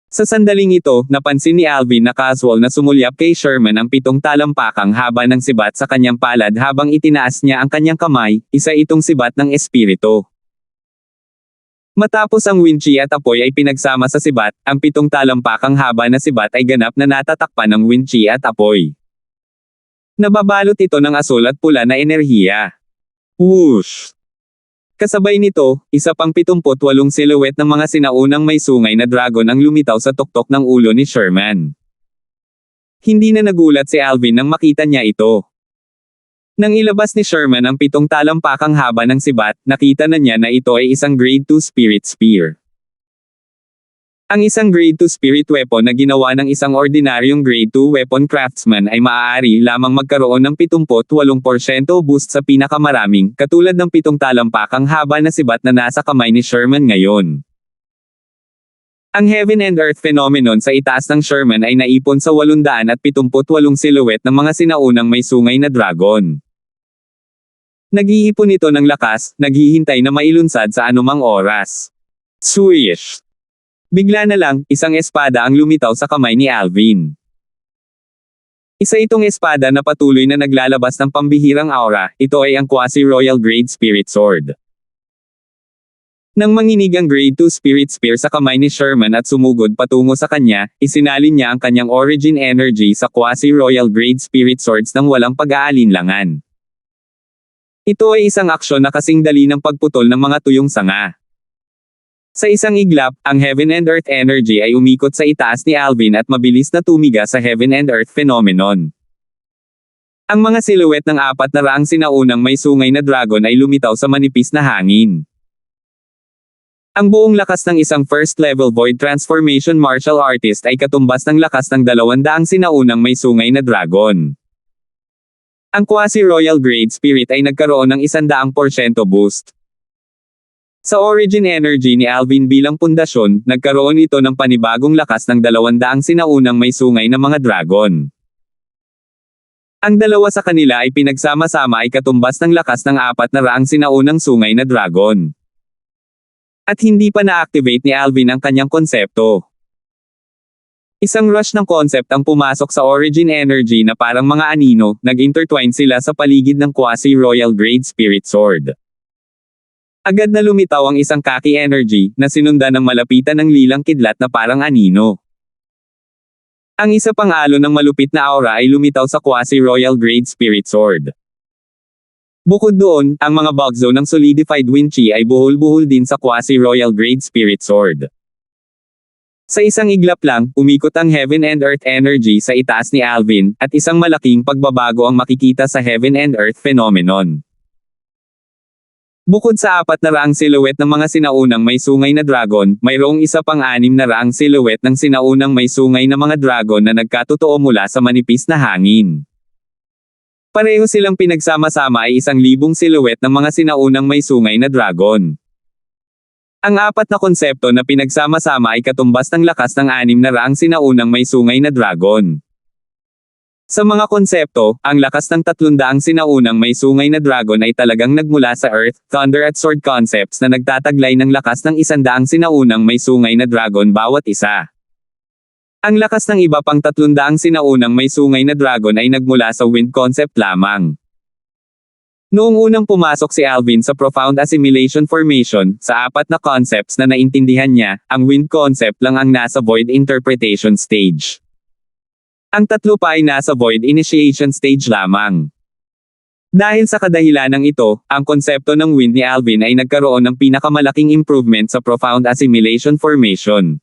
Sa sandaling ito, napansin ni Alvin na casual na sumulyap kay Sherman ang 7 talampakang haba ng sibat sa kanyang palad habang itinaas niya ang kanyang kamay, isa itong sibat ng espiritu. Matapos ang winchi at apoy ay pinagsama sa sibat, ang 7 talampakang haba na sibat ay ganap na natatakpan ng winchi at apoy. Nababalot ito ng asul at pula na enerhiya. Whoosh! Kasabay nito, isa pang 78 silhouette ng mga sinaunang may sungay na dragon ang lumitaw sa tuktok ng ulo ni Sherman. Hindi na nagulat si Alvin nang makita niya ito. Nang ilabas ni Sherman ang 7 talampakang haba ng sibat, nakita na niya na ito ay isang Grade 2 Spirit Spear. Ang isang Grade 2 Spirit Weapon na ginawa ng isang ordinaryong Grade 2 Weapon Craftsman ay maaari lamang magkaroon ng 78% boost sa pinakamaraming, katulad ng 7 talampakang haba na sibat na nasa kamay ni Sherman ngayon. Ang Heaven and Earth phenomenon sa itaas ng Sherman ay naipon sa 878 silhouette ng mga sinaunang may sungay na dragon. Nag-iipon ito ng lakas, naghihintay na mailunsad sa anumang oras. Swish! Bigla na lang, isang espada ang lumitaw sa kamay ni Alvin. Isa itong espada na patuloy na naglalabas ng pambihirang aura, ito ay ang quasi-royal grade spirit sword. Nang manginig ang grade 2 spirit spear sa kamay ni Sherman at sumugod patungo sa kanya, isinalin niya ang kanyang origin energy sa quasi-royal grade spirit swords nang walang pag-aalinlangan. Ito ay isang aksyon na kasing dali ng pagputol ng mga tuyong sanga. Sa isang iglap, ang Heaven and Earth energy ay umikot sa itaas ni Alvin at mabilis na tumiga sa Heaven and Earth phenomenon. Ang mga silhouette ng 400 sinaunang may sungay na dragon ay lumitaw sa manipis na hangin. Ang buong lakas ng isang first-level void transformation martial artist ay katumbas ng lakas ng 200 sinaunang may sungay na dragon. Ang quasi-royal grade spirit ay nagkaroon ng 100% boost. Sa origin energy ni Alvin bilang pundasyon, nagkaroon ito ng panibagong lakas ng 200 sinaunang may sungay na mga dragon. Ang dalawa sa kanila ay pinagsama-sama ay katumbas ng lakas ng 400 sinaunang sungay na dragon. At hindi pa na-activate ni Alvin ang kanyang konsepto. Isang rush ng concept ang pumasok sa origin energy na parang mga anino, nag-intertwine sila sa paligid ng quasi-royal grade spirit sword. Agad na lumitaw ang isang kaki energy, na sinundan ng malapitan ng lilang kidlat na parang anino. Ang isa pang alon ng malupit na aura ay lumitaw sa quasi-royal grade spirit sword. Bukod doon, ang mga bugzo ng solidified wind chi ay buhol-buhol din sa quasi-royal grade spirit sword. Sa isang iglap lang, umikot ang Heaven and Earth energy sa itaas ni Alvin, at isang malaking pagbabago ang makikita sa Heaven and Earth phenomenon. Bukod sa 400 silhouette ng mga sinaunang may sungay na dragon, mayroong isa pang 600 silhouette ng sinaunang may sungay na mga dragon na nagkatotoo mula sa manipis na hangin. Pareho silang pinagsama-sama ay 1,000 silhouette ng mga sinaunang may sungay na dragon. Ang 4 na konsepto na pinagsama-sama ay katumbas ng lakas ng 600 sinaunang may sungay na dragon. Sa mga konsepto, ang lakas ng 300 sinaunang may sungay na dragon ay talagang nagmula sa Earth, Thunder at Sword concepts na nagtataglay ng lakas ng 100 sinaunang may sungay na dragon bawat isa. Ang lakas ng iba pang 300 sinaunang may sungay na dragon ay nagmula sa Wind concept lamang. Noong unang pumasok si Alvin sa Profound Assimilation Formation, sa 4 na concepts na naintindihan niya, ang Wind concept lang ang nasa Void Interpretation stage. Ang 3 pa ay nasa Void Initiation stage lamang. Dahil sa kadahilanang ito, ang konsepto ng Wind ni Alvin ay nagkaroon ng pinakamalaking improvement sa Profound Assimilation Formation.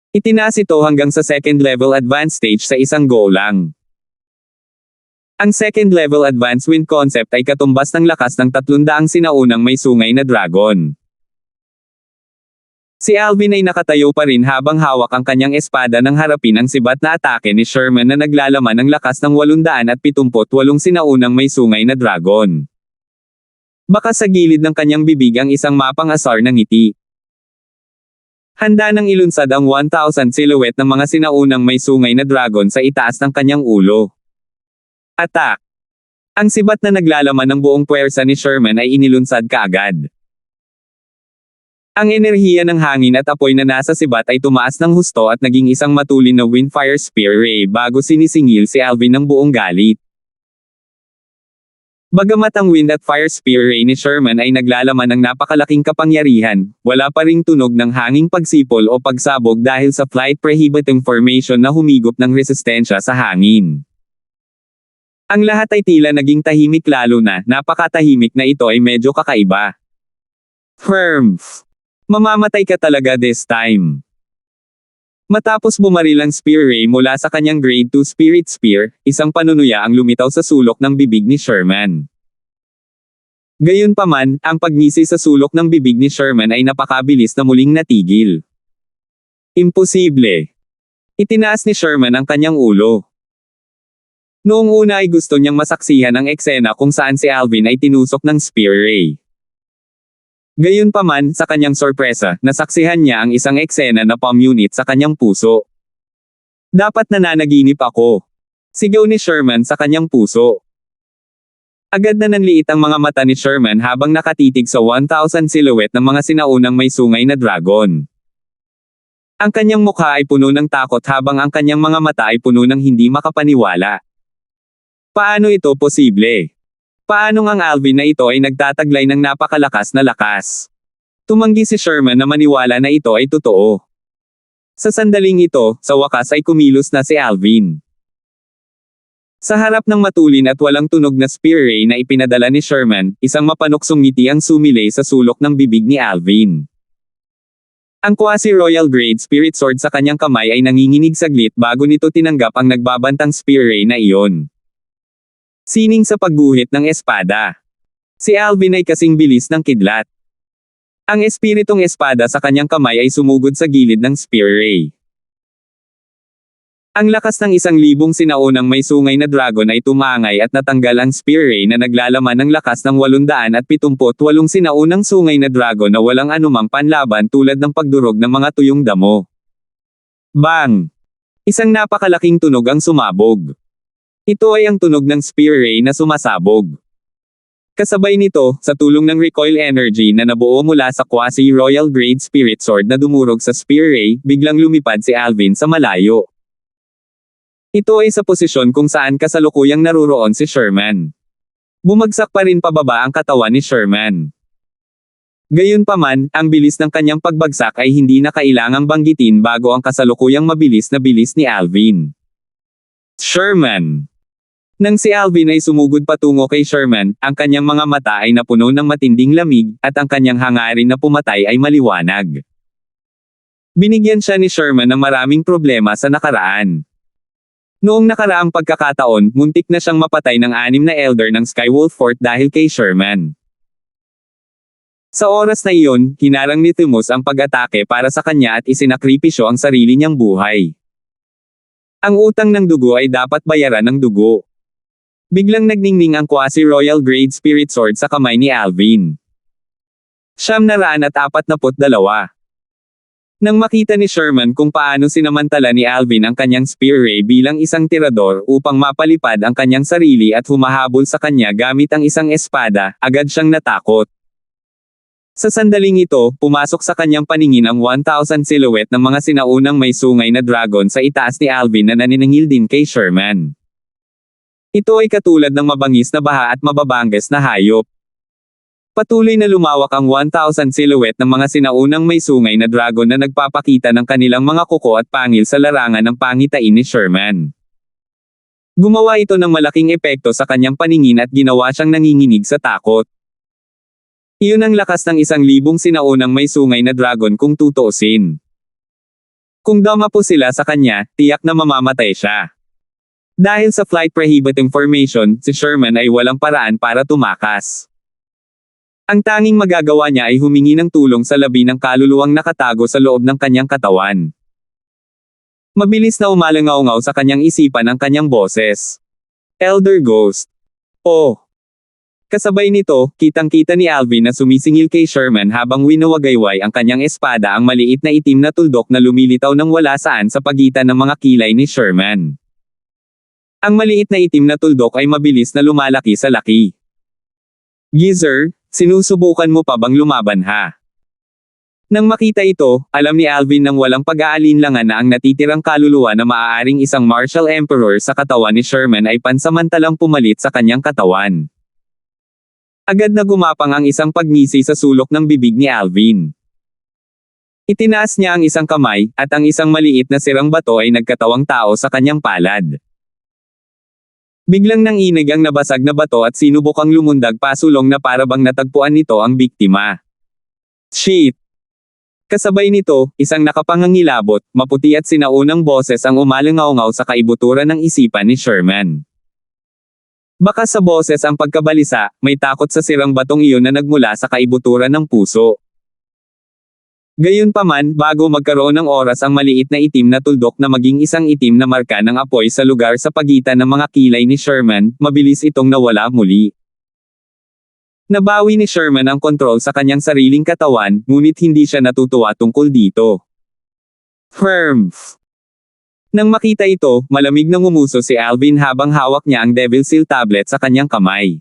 Itinaas ito hanggang sa second level advanced stage sa isang go lang. Ang second level advanced wind concept ay katumbas ng lakas ng 300 sinaunang may sungay na dragon. Si Alvin ay nakatayo pa rin habang hawak ang kanyang espada nang harapin ang sibat na atake ni Sherman na naglalaman ng lakas ng 878 sinaunang may sungay na dragon. Baka sa gilid ng kanyang bibig ang isang mapang asar ng ngiti. Handa nang ilunsad ang 1,000 silhouette ng mga sinaunang may sungay na dragon sa itaas ng kanyang ulo. Attack! Ang sibat na naglalaman ng buong puwersa ni Sherman ay inilunsad kaagad. Ang enerhiya ng hangin at apoy na nasa sibat ay tumaas ng husto at naging isang matulin na Windfire Spear Ray bago sinisingil si Alvin ng buong galit. Bagamat ang Wind at Fire Spear Ray ni Sherman ay naglalaman ng napakalaking kapangyarihan, wala pa ring tunog ng hanging pagsipol o pagsabog dahil sa flight prohibiting formation na humigop ng resistensya sa hangin. Ang lahat ay tila naging tahimik lalo na napakatahimik na ito ay medyo kakaiba. Firms! Mamamatay ka talaga this time. Matapos bumaril ang Spear Ray mula sa kanyang Grade 2 Spirit Spear, isang panunuya ang lumitaw sa sulok ng bibig ni Sherman. Gayunpaman, ang pagngisi sa sulok ng bibig ni Sherman ay napakabilis na muling natigil. Imposible. Itinaas ni Sherman ang kanyang ulo. Noong una ay gusto niyang masaksihan ang eksena kung saan si Alvin ay tinusok ng Spear Ray. Gayunpaman, sa kanyang sorpresa, nasaksihan niya ang isang eksena na pamunit sa kanyang puso. Dapat nananaginip ako. Sigaw ni Sherman sa kanyang puso. Agad na nanliit ang mga mata ni Sherman habang nakatitig sa 1,000 silhouette ng mga sinaunang may sungay na dragon. Ang kanyang mukha ay puno ng takot habang ang kanyang mga mata ay puno ng hindi makapaniwala. Paano ito posible? Paano ang Alvin na ito ay nagtataglay ng napakalakas na lakas? Tumanggi si Sherman na maniwala na ito ay totoo. Sa sandaling ito, sa wakas ay kumilos na si Alvin. Sa harap ng matulin at walang tunog na Spear Ray na ipinadala ni Sherman, isang mapanuksong ngiti ang sumilay sa sulok ng bibig ni Alvin. Ang quasi-royal grade Spirit Sword sa kanyang kamay ay nanginginig saglit bago nito tinanggap ang nagbabantang Spear Ray na iyon. Sining sa pagguhit ng espada. Si Alvin ay kasing bilis ng kidlat. Ang espiritong espada sa kanyang kamay ay sumugod sa gilid ng Spear Ray. Ang lakas ng 1,000 sinaunang may sungay na dragon ay tumangay at natanggal ang Spear Ray na naglalaman ng lakas ng 878 sinaunang sungay na dragon na walang anumang panlaban tulad ng pagdurog ng mga tuyong damo. Bang! Isang napakalaking tunog ang sumabog. Ito ay ang tunog ng Spear Ray na sumasabog. Kasabay nito, sa tulong ng recoil energy na nabuo mula sa quasi-royal grade Spirit Sword na dumurog sa Spear Ray, biglang lumipad si Alvin sa malayo. Ito ay sa posisyon kung saan kasalukuyang naruroon si Sherman. Bumagsak pa rin pababa ang katawan ni Sherman. Gayunpaman, ang bilis ng kanyang pagbagsak ay hindi na kailangang banggitin bago ang kasalukuyang mabilis na bilis ni Alvin. Sherman! Nang si Alvin ay sumugod patungo kay Sherman, ang kanyang mga mata ay napuno ng matinding lamig, at ang kanyang hangarin na pumatay ay maliwanag. Binigyan siya ni Sherman ng maraming problema sa nakaraan. Noong nakaraang pagkakataon, muntik na siyang mapatay ng 6 na Elder ng Skywolf Fort dahil kay Sherman. Sa oras na iyon, hinarang ni Themus ang pag-atake para sa kanya at isinakripisyo ang sarili niyang buhay. Ang utang ng dugo ay dapat bayaran ng dugo. Biglang nagningning ang quasi-royal grade Spirit Sword sa kamay ni Alvin. 942. Nang makita ni Sherman kung paano sinamantala ni Alvin ang kanyang Spear Ray bilang isang tirador upang mapalipad ang kanyang sarili at humahabol sa kanya gamit ang isang espada, agad siyang natakot. Sa sandaling ito, pumasok sa kanyang paningin ang 1,000 silhouette ng mga sinaunang may sungay na dragon sa itaas ni Alvin na naniningil din kay Sherman. Ito ay katulad ng mabangis na baha at mababanges na hayop. Patuloy na lumawak ang 1,000 silhouette ng mga sinaunang may sungay na dragon na nagpapakita ng kanilang mga kuko at pangil sa larangan ng pangitain ni Sherman. Gumawa ito ng malaking epekto sa kanyang paningin at ginawa siyang nanginginig sa takot. Iyon ang lakas ng 1,000 sinaunang may sungay na dragon kung tutuusin. Kung dumapo sila sa kanya, tiyak na mamamatay siya. Dahil sa flight prohibitive formation, si Sherman ay walang paraan para tumakas. Ang tanging magagawa niya ay humingi ng tulong sa labi ng kaluluwang nakatago sa loob ng kanyang katawan. Mabilis na umalangaw-ngaw sa kanyang isipan ang kanyang boses. Elder Ghost. Oh. Kasabay nito, kitang-kita ni Alvin na sumisingil kay Sherman habang winawagayway ang kanyang espada, ang maliit na itim na tuldok na lumilitaw ng wala saan sa pagitan ng mga kilay ni Sherman. Ang maliit na itim na tuldok ay mabilis na lumalaki sa laki. Geezer, sinusubukan mo pa bang lumaban ha? Nang makita ito, alam ni Alvin nang walang pag-aalinlangan na ang natitirang kaluluwa na maaaring isang martial emperor sa katawan ni Sherman ay pansamantalang pumalit sa kanyang katawan. Agad na gumapang ang isang pagngisi sa sulok ng bibig ni Alvin. Itinaas niya ang isang kamay, at ang isang maliit na sirang bato ay nagkatawang tao sa kanyang palad. Biglang nanginig ang nabasag na bato at sinubukang lumundag pasulong na parabang natagpuan nito ang biktima. Shit! Kasabay nito, isang nakapangangilabot, maputi at sinaunang boses ang umalangaw-ngaw sa kaibuturan ng isipan ni Sherman. Baka sa boses ang pagkabalisa, may takot sa sirang batong iyon na nagmula sa kaibuturan ng puso. Gayunpaman, bago magkaroon ng oras ang maliit na itim na tuldok na maging isang itim na marka ng apoy sa lugar sa pagitan ng mga kilay ni Sherman, mabilis itong nawala muli. Nabawi ni Sherman ang kontrol sa kanyang sariling katawan, ngunit hindi siya natutuwa tungkol dito. Firmf! Nang makita ito, malamig na ngumuso si Alvin habang hawak niya ang Devil Seal tablet sa kanyang kamay.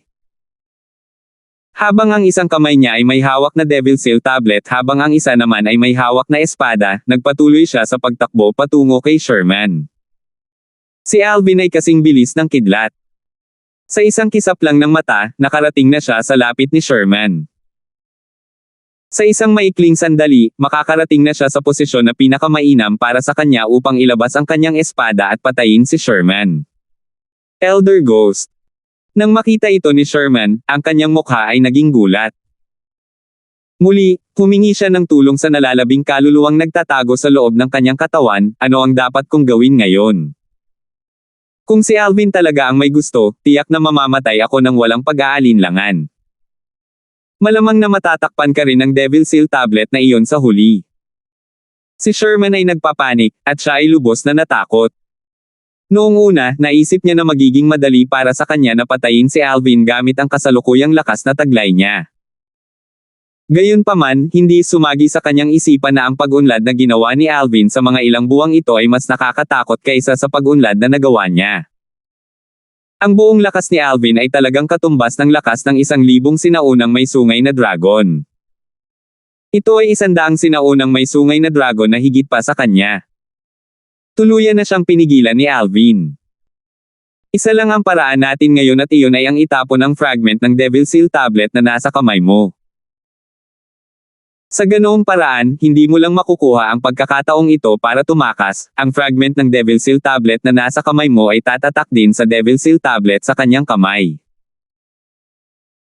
Habang ang isang kamay niya ay may hawak na Devil Seal tablet habang ang isa naman ay may hawak na espada, nagpatuloy siya sa pagtakbo patungo kay Sherman. Si Alvin ay kasing bilis ng kidlat. Sa isang kisap lang ng mata, nakarating na siya sa lapit ni Sherman. Sa isang maikling sandali, makakarating na siya sa posisyon na pinakamainam para sa kanya upang ilabas ang kanyang espada at patayin si Sherman. Elder Ghost. Nang makita ito ni Sherman, ang kanyang mukha ay naging gulat. Muli, humingi siya ng tulong sa nalalabing kaluluwang nagtatago sa loob ng kanyang katawan, ano ang dapat kong gawin ngayon? Kung si Alvin talaga ang may gusto, tiyak na mamamatay ako ng walang pag-aalinlangan. Malamang na matatakpan ka rin ng Devil Seal tablet na iyon sa huli. Si Sherman ay nagpapanik, at siya ay lubos na natakot. Noong una, naisip niya na magiging madali para sa kanya na patayin si Alvin gamit ang kasalukuyang lakas na taglay niya. Gayunpaman, hindi sumagi sa kanyang isipan na ang pag-unlad na ginawa ni Alvin sa mga ilang buwang ito ay mas nakakatakot kaysa sa pag-unlad na nagawa niya. Ang buong lakas ni Alvin ay talagang katumbas ng lakas ng 1,000 sinaunang may sungay na dragon. Ito ay 100 sinaunang may sungay na dragon na higit pa sa kanya. Tuluyan na siyang pinigilan ni Alvin. Isa lang ang paraan natin ngayon at iyon ay ang itapon ng fragment ng Devil Seal tablet na nasa kamay mo. Sa ganoong paraan, hindi mo lang makukuha ang pagkakataong ito para tumakas, ang fragment ng Devil Seal tablet na nasa kamay mo ay tatatak din sa Devil Seal tablet sa kanyang kamay.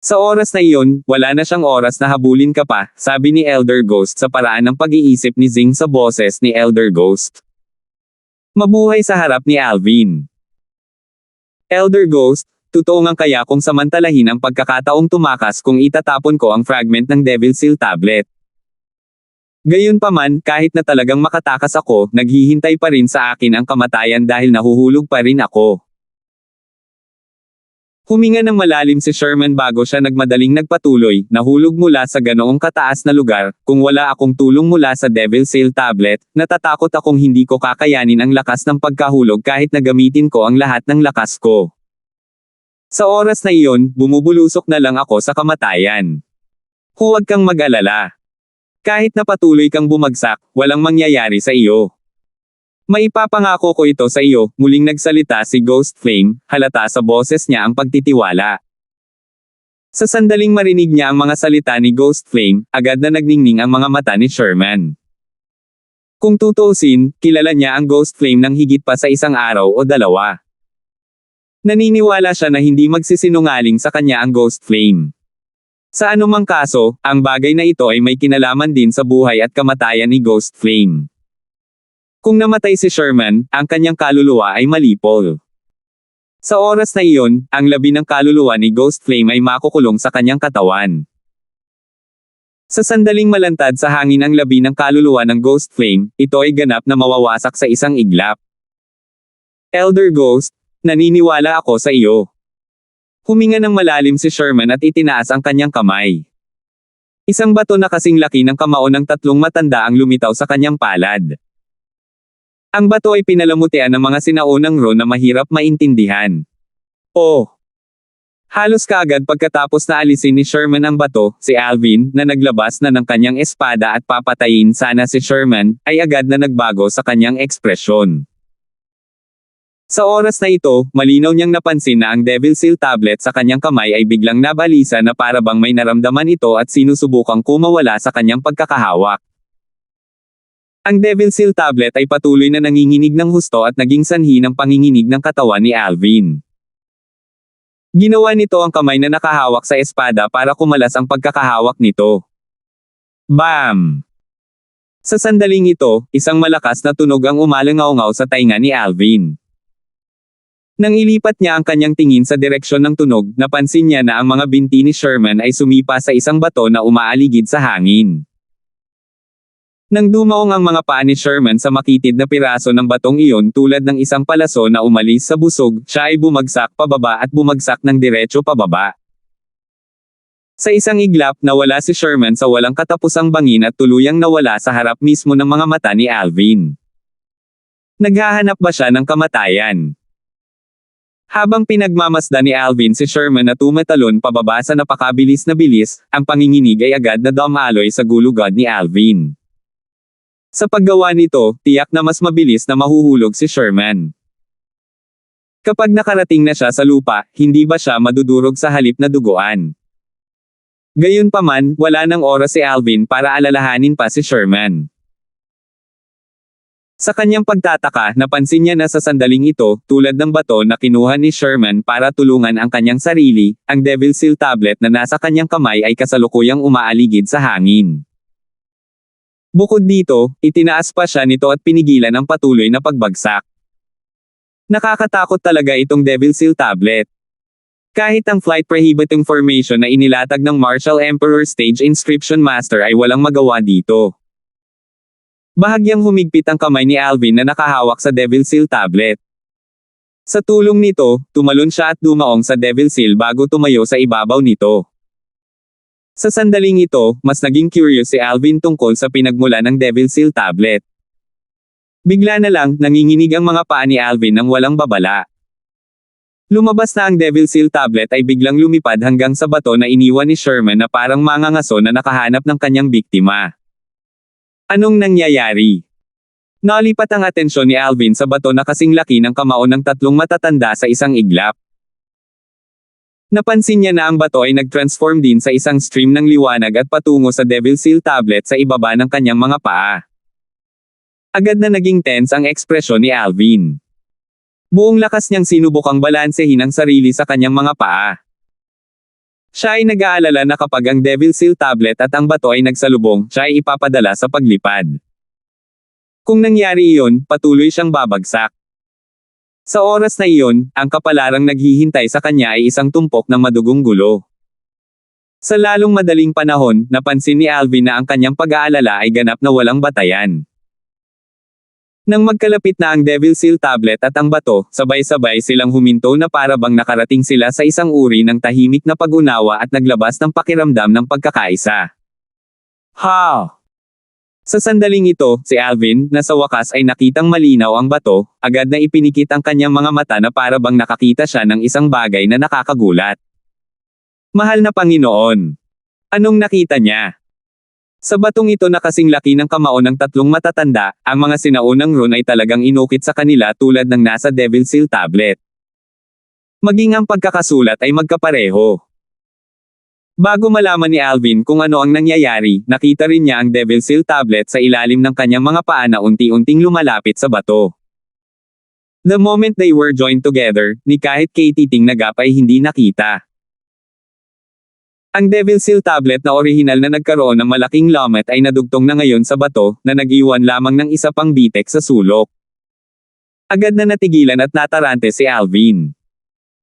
Sa oras na iyon, wala na siyang oras na habulin ka pa, sabi ni Elder Ghost sa paraan ng pag-iisip ni Zing sa boses ni Elder Ghost. Mabuhay sa harap ni Alvin. Elder Ghost, totoo nga kaya kung samantalahin ang pagkakataong tumakas kung itatapon ko ang fragment ng Devil Seal tablet. Gayunpaman, kahit na talagang makatakas ako, naghihintay pa rin sa akin ang kamatayan dahil nahuhulog pa rin ako. Huminga ng malalim si Sherman bago siya nagmadaling nagpatuloy, nahulog mula sa ganoong kataas na lugar, kung wala akong tulong mula sa Devil Seal tablet, natatakot akong hindi ko kakayanin ang lakas ng pagkahulog kahit na gamitin ko ang lahat ng lakas ko. Sa oras na iyon, bumubulusok na lang ako sa kamatayan. Huwag kang mag-alala. Kahit na patuloy kang bumagsak, walang mangyayari sa iyo. Maipapangako ko ito sa iyo, muling nagsalita si Ghost Flame, halata sa boses niya ang pagtitiwala. Sa sandaling marinig niya ang mga salita ni Ghost Flame, agad na nagningning ang mga mata ni Sherman. Kung tutuusin, kilala niya ang Ghost Flame ng higit pa sa 1 araw o 2. Naniniwala siya na hindi magsisinungaling sa kanya ang Ghost Flame. Sa anumang kaso, ang bagay na ito ay may kinalaman din sa buhay at kamatayan ni Ghost Flame. Kung namatay si Sherman, ang kanyang kaluluwa ay malipol. Sa oras na iyon, ang labi ng kaluluwa ni Ghost Flame ay makukulong sa kanyang katawan. Sa sandaling malantad sa hangin ang labi ng kaluluwa ng Ghost Flame, ito ay ganap na mawawasak sa isang iglap. Elder Ghost, naniniwala ako sa iyo. Huminga ng malalim si Sherman at itinaas ang kanyang kamay. Isang bato na kasing laki ng kamao ng tatlong matanda ang lumitaw sa kanyang palad. Ang bato ay pinalamutian ng mga sinaunang ro na mahirap maintindihan. Oh! Halos kaagad pagkatapos na alisin ni Sherman ang bato, si Alvin, na naglabas na ng kanyang espada at papatayin sana si Sherman, ay agad na nagbago sa kanyang ekspresyon. Sa oras na ito, malinaw niyang napansin na ang Devil Seal tablet sa kanyang kamay ay biglang nabalisa na para bang may naramdaman ito at sinusubukang kumawala sa kanyang pagkakahawak. Ang Devil Seal tablet ay patuloy na nanginginig ng husto at naging sanhi ng panginginig ng katawan ni Alvin. Ginawa nito ang kamay na nakahawak sa espada para kumalas ang pagkakahawak nito. Bam! Sa sandaling ito, isang malakas na tunog ang umalangaw-ngaw sa tainga ni Alvin. Nang ilipat niya ang kanyang tingin sa direksyon ng tunog, napansin niya na ang mga binti ni Sherman ay sumipa sa isang bato na umaaligid sa hangin. Nang dumaong ang mga paa ni Sherman sa makitid na piraso ng batong iyon tulad ng isang palaso na umalis sa busog, siya ay bumagsak pababa at bumagsak ng diretso pababa. Sa isang iglap, nawala si Sherman sa walang katapusang bangin at tuluyang nawala sa harap mismo ng mga mata ni Alvin. Naghahanap ba siya ng kamatayan? Habang pinagmamasdan ni Alvin si Sherman na tumatalon pababa sa napakabilis na bilis, ang panginginig ay agad na dumaloy sa gulugod ni Alvin. Sa paggawa nito, tiyak na mas mabilis na mahuhulog si Sherman. Kapag nakarating na siya sa lupa, hindi ba siya madudurog sa halip na duguan? Gayunpaman, wala nang oras si Alvin para alalahanin pa si Sherman. Sa kanyang pagtataka, napansin niya na sa sandaling ito, tulad ng bato na kinuha ni Sherman para tulungan ang kanyang sarili, ang Devil Seal tablet na nasa kanyang kamay ay kasalukuyang umaaligid sa hangin. Bukod dito, itinaas pa siya nito at pinigilan ang patuloy na pagbagsak. Nakakatakot talaga itong Devil Seal tablet. Kahit ang flight prohibiting formation na inilatag ng Martial Emperor Stage Inscription Master ay walang magawa dito. Bahagyang humigpit ang kamay ni Alvin na nakahawak sa Devil Seal tablet. Sa tulong nito, tumalon siya at dumaong sa Devil Seal bago tumayo sa ibabaw nito. Sa sandaling ito, mas naging curious si Alvin tungkol sa pinagmula ng Devil Seal tablet. Bigla na lang, nanginginig ang mga paa ni Alvin nang walang babala. Lumabas na ang Devil Seal tablet ay biglang lumipad hanggang sa bato na iniwan ni Sherman na parang mangangaso na nakahanap ng kanyang biktima. Anong nangyayari? Nalipat ang atensyon ni Alvin sa bato na kasing laki ng kamao ng tatlong matatanda sa isang iglap. Napansin niya na ang bato ay nag-transform din sa isang stream ng liwanag at patungo sa Devil Seal tablet sa ibaba ng kanyang mga paa. Agad na naging tense ang ekspresyon ni Alvin. Buong lakas niyang sinubukang balansehin ang sarili sa kanyang mga paa. Siya ay nag-aalala na kapag ang Devil Seal tablet at ang bato ay nagsalubong, siya ay ipapadala sa paglipad. Kung nangyari iyon, patuloy siyang babagsak. Sa oras na iyon, ang kapalarang naghihintay sa kanya ay isang tumpok ng madugong gulo. Sa lalong madaling panahon, napansin ni Alvin na ang kanyang pag-aalala ay ganap na walang batayan. Nang magkalapit na ang Devil Seal tablet at ang bato, sabay-sabay silang huminto na para bang nakarating sila sa isang uri ng tahimik na pag-unawa at naglabas ng pakiramdam ng pagkakaisa. Ha! Sa sandaling ito, si Alvin, na sa wakas ay nakitang malinaw ang bato, agad na ipinikit ang kanyang mga mata na para bang nakakita siya ng isang bagay na nakakagulat. Mahal na Panginoon! Anong nakita niya? Sa batong ito na kasing laki ng kamao ng tatlong matatanda, ang mga sinaunang rune ay talagang inukit sa kanila tulad ng nasa Devil Seal tablet. Maging ang pagkakasulat ay magkapareho. Bago malaman ni Alvin kung ano ang nangyayari, nakita rin niya ang Devil Seal tablet sa ilalim ng kanyang mga paa na unti-unting lumalapit sa bato. The moment they were joined together, ni kahit kay titing na gap ay hindi nakita. Ang Devil Seal tablet na orihinal na nagkaroon ng malaking lomet ay nadugtong na ngayon sa bato, na nag-iwan lamang ng isa pang bitek sa sulok. Agad na natigilan at natarante si Alvin.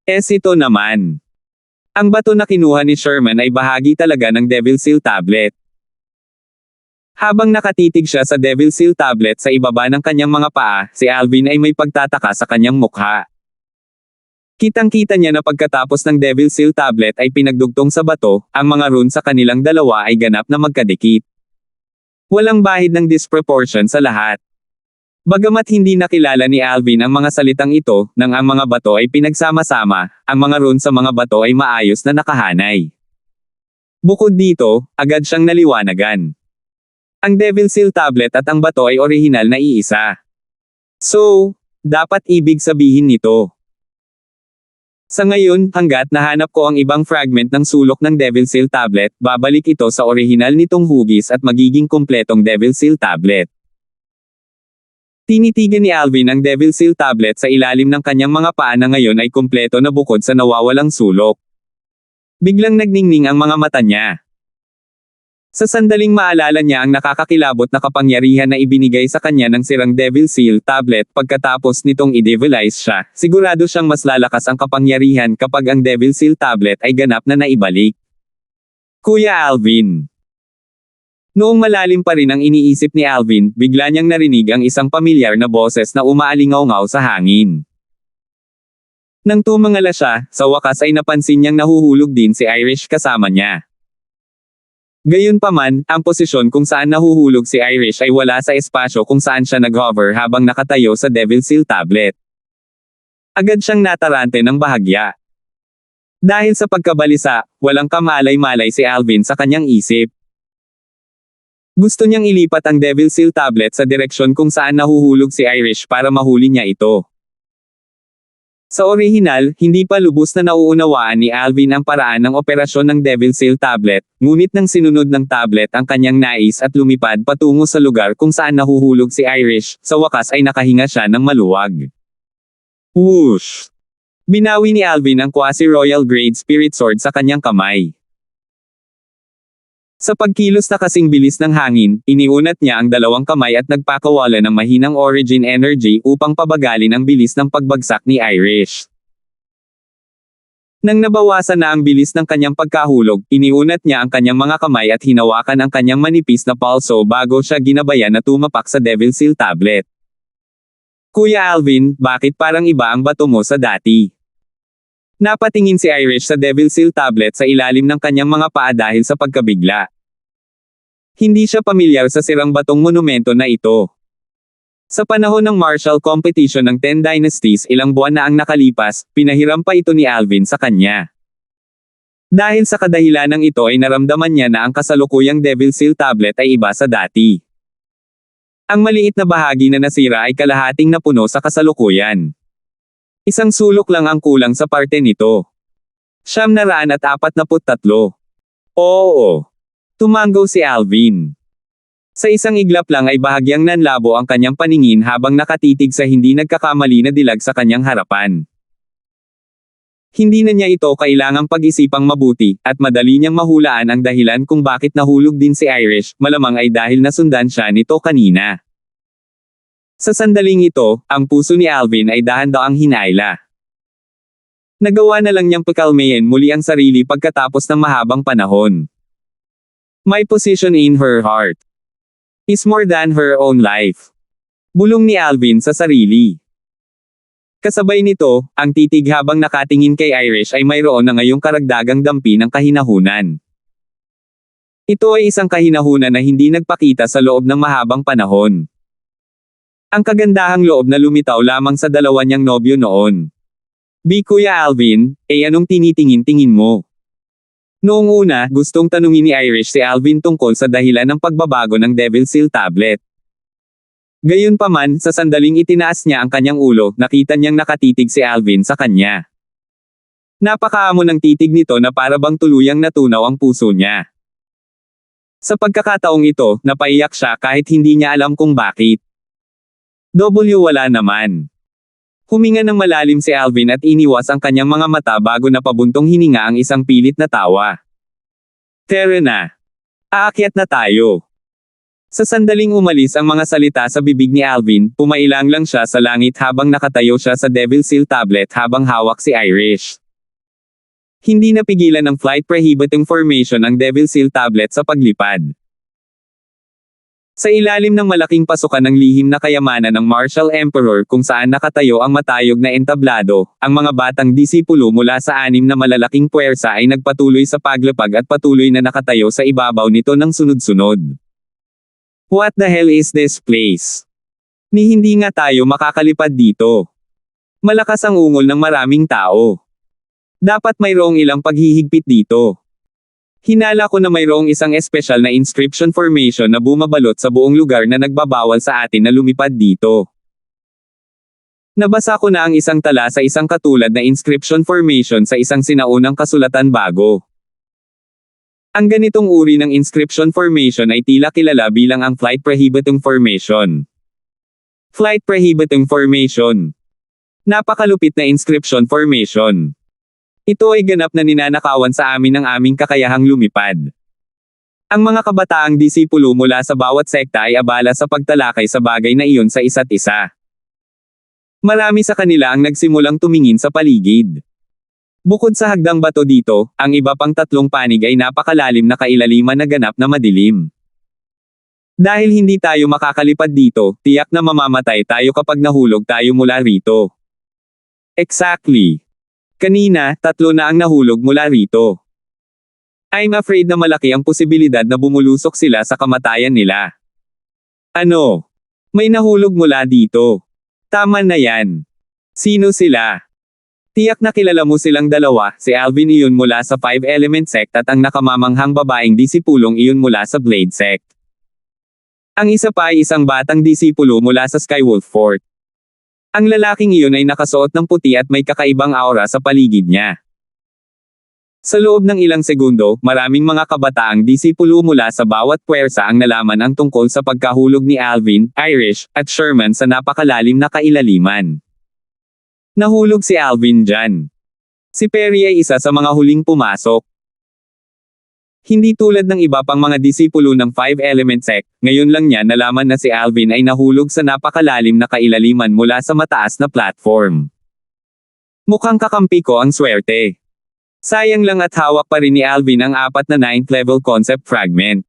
Ito naman. Ang bato na kinuha ni Sherman ay bahagi talaga ng Devil Seal tablet. Habang nakatitig siya sa Devil Seal tablet sa ibaba ng kanyang mga paa, si Alvin ay may pagtataka sa kanyang mukha. Kitang-kita niya na pagkatapos ng Devil Seal tablet ay pinagdugtong sa bato, ang mga rune sa kanilang dalawa ay ganap na magkadikit. Walang bahid ng disproportion sa lahat. Bagamat hindi nakilala ni Alvin ang mga salitang ito, nang ang mga bato ay pinagsama-sama, ang mga rune sa mga bato ay maayos na nakahanay. Bukod dito, agad siyang naliwanagan. Ang Devil Seal tablet at ang bato ay orihinal na iisa. So, dapat ibig sabihin nito. Sa ngayon, hanggat nahanap ko ang ibang fragment ng sulok ng Devil Seal tablet, babalik ito sa orihinal nitong hugis at magiging kumpletong Devil Seal tablet. Tinitigan ni Alvin ang Devil Seal tablet sa ilalim ng kanyang mga paa na ngayon ay kumpleto na bukod sa nawawalang sulok. Biglang nagningning ang mga mata niya. Sa sandaling maalala niya ang nakakakilabot na kapangyarihan na ibinigay sa kanya ng sirang Devil Seal tablet pagkatapos nitong i-devilize siya, sigurado siyang mas lalakas ang kapangyarihan kapag ang Devil Seal tablet ay ganap na naibalik. Kuya Alvin. Noong malalim pa rin ang iniisip ni Alvin, bigla niyang narinig ang isang pamilyar na boses na umaalingaw-ngaw sa hangin. Nang tumangala siya, sa wakas ay napansin niyang nahuhulog din si Irish kasama niya. Gayunpaman, ang posisyon kung saan nahuhulog si Irish ay wala sa espasyo kung saan siya nag-hover habang nakatayo sa Devil Seal tablet. Agad siyang natarante ng bahagya. Dahil sa pagkabalisa, walang kamalay-malay si Alvin sa kanyang isip. Gusto niyang ilipat ang Devil Seal tablet sa direksyon kung saan nahuhulog si Irish para mahuli niya ito. Sa orihinal, hindi pa lubos na nauunawaan ni Alvin ang paraan ng operasyon ng Devil Seal tablet, ngunit nang sinunod ng tablet ang kanyang nais at lumipad patungo sa lugar kung saan nahuhulog si Irish, sa wakas ay nakahinga siya ng maluwag. Whoosh! Binawi ni Alvin ang quasi-royal grade spirit sword sa kanyang kamay. Sa pagkilos na kasing bilis ng hangin, iniunat niya ang dalawang kamay at nagpakawala ng mahinang origin energy upang pabagalin ang bilis ng pagbagsak ni Irish. Nang nabawasan na ang bilis ng kanyang pagkahulog, iniunat niya ang kanyang mga kamay at hinawakan ang kanyang manipis na palso bago siya ginabayan na tumapak sa Devil Seal tablet. Kuya Alvin, bakit parang iba ang bato mo sa dati? Napatingin si Irish sa Devil Seal tablet sa ilalim ng kanyang mga paa dahil sa pagkabigla. Hindi siya pamilyar sa sirang batong monumento na ito. Sa panahon ng martial competition ng 10 Dynasties ilang buwan na ang nakalipas, pinahiram pa ito ni Alvin sa kanya. Dahil sa kadahilanang ito ay naramdaman niya na ang kasalukuyang Devil Seal tablet ay iba sa dati. Ang maliit na bahagi na nasira ay kalahating napuno sa kasalukuyan. Isang sulok lang ang kulang sa parte nito. 943. Oo. Tumango si Alvin. Sa isang iglap lang ay bahagyang nanlabo ang kanyang paningin habang nakatitig sa hindi nagkakamali na dilag sa kanyang harapan. Hindi na niya ito kailangang pag-isipang mabuti, at madali niyang mahulaan ang dahilan kung bakit nahulog din si Irish, malamang ay dahil nasundan siya nito kanina. Sa sandaling ito, ang puso ni Alvin ay dahan-daang hinayla. Nagawa na lang niyang pakalmayin muli ang sarili pagkatapos ng mahabang panahon. My position in her heart is more than her own life. Bulong ni Alvin sa sarili. Kasabay nito, ang titig habang nakatingin kay Irish ay mayroon na ngayong karagdagang dampi ng kahinahunan. Ito ay isang kahinahunan na hindi nagpakita sa loob ng mahabang panahon. Ang kagandahang loob na lumitaw lamang sa dalawa niyang nobyo noon. Kuya Alvin, anong tinitingin-tingin mo? Noong una, gustong tanungin ni Irish si Alvin tungkol sa dahilan ng pagbabago ng Devil Seal tablet. Gayunpaman, sa sandaling itinaas niya ang kanyang ulo, nakita niyang nakatitig si Alvin sa kanya. Napakaamo ng titig nito na para bang tuluyang natunaw ang puso niya. Sa pagkakataong ito, napaiyak siya kahit hindi niya alam kung bakit. Wala naman. Huminga ng malalim si Alvin at iniwas ang kanyang mga mata bago napabuntong hininga ang isang pilit na tawa. Tara na. Aakyat na tayo. Sa sandaling umalis ang mga salita sa bibig ni Alvin, pumailang lang siya sa langit habang nakatayo siya sa Devil Seal tablet habang hawak si Irish. Hindi napigilan ng flight prohibiting formation ang Devil Seal tablet sa paglipad. Sa ilalim ng malaking pasukan ng lihim na kayamanan ng Martial Emperor kung saan nakatayo ang matayog na entablado, ang mga batang disipulo mula sa 6 na malalaking puwersa ay nagpatuloy sa paglapag at patuloy na nakatayo sa ibabaw nito ng sunod-sunod. What the hell is this place? Ni hindi nga tayo makakalipad dito. Malakas ang ungol ng maraming tao. Dapat mayroong ilang paghihigpit dito. Hinala ko na mayroong isang espesyal na inscription formation na bumabalot sa buong lugar na nagbabawal sa atin na lumipad dito. Nabasa ko na ang isang tala sa isang katulad na inscription formation sa isang sinaunang kasulatan bago. Ang ganitong uri ng inscription formation ay tila kilala bilang ang flight prohibiting formation. Flight prohibiting formation. Napakalupit na inscription formation. Ito ay ganap na ninanakawan sa amin ng aming kakayahang lumipad. Ang mga kabataang disipulo mula sa bawat sekta ay abala sa pagtalakay sa bagay na iyon sa isa't isa. Marami sa kanila ang nagsimulang tumingin sa paligid. Bukod sa hagdang bato dito, ang iba pang 3 panig ay napakalalim na kailaliman na ganap na madilim. Dahil hindi tayo makakalipad dito, tiyak na mamamatay tayo kapag nahulog tayo mula rito. Exactly. Kanina, 3 na ang nahulog mula rito. I'm afraid na malaki ang posibilidad na bumulusok sila sa kamatayan nila. Ano? May nahulog mula dito. Tama na yan. Sino sila? Tiyak na kilala mo silang dalawa, si Alvin iyon mula sa 5 Element Sect at ang nakamamanghang babaeng disipulong iyon mula sa Blade Sect. Ang isa pa ay isang batang disipulo mula sa Skywolf Fort. Ang lalaking iyon ay nakasuot ng puti at may kakaibang aura sa paligid niya. Sa loob ng ilang segundo, maraming mga kabataang disipulo mula sa bawat puwersa ang nalaman ang tungkol sa pagkahulog ni Alvin, Irish, at Sherman sa napakalalim na kailaliman. Nahulog si Alvin dyan. Si Perry ay isa sa mga huling pumasok. Hindi tulad ng iba pang mga disipulo ng 5 Element Sect, ngayon lang niya nalaman na si Alvin ay nahulog sa napakalalim na kailaliman mula sa mataas na platform. Mukhang kakampi ko ang swerte. Sayang lang at hawak pa rin ni Alvin ang 4 na 9th level concept fragment.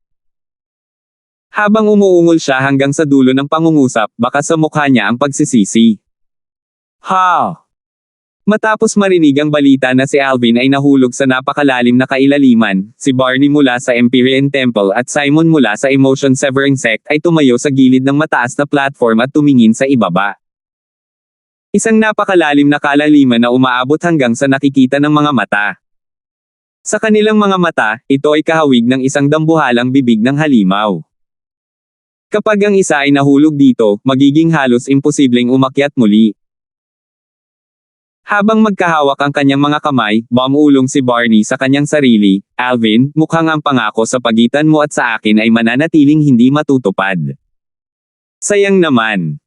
Habang umuungol siya hanggang sa dulo ng pangungusap, baka sa mukha niya ang pagsisisi. Matapos marinig ang balita na si Alvin ay nahulog sa napakalalim na kailaliman, si Barney mula sa Empyrean Temple at Simon mula sa Emotion Severing Sect ay tumayo sa gilid ng mataas na platform at tumingin sa ibaba. Isang napakalalim na kalaliman na umaabot hanggang sa nakikita ng mga mata. Sa kanilang mga mata, ito ay kahawig ng isang dambuhalang bibig ng halimaw. Kapag ang isa ay nahulog dito, magiging halos imposibleng umakyat muli. Habang magkahawak ang kanyang mga kamay, bumulong si Barney sa kanyang sarili, Alvin, mukhang ang pangako sa pagitan mo at sa akin ay mananatiling hindi matutupad. Sayang naman.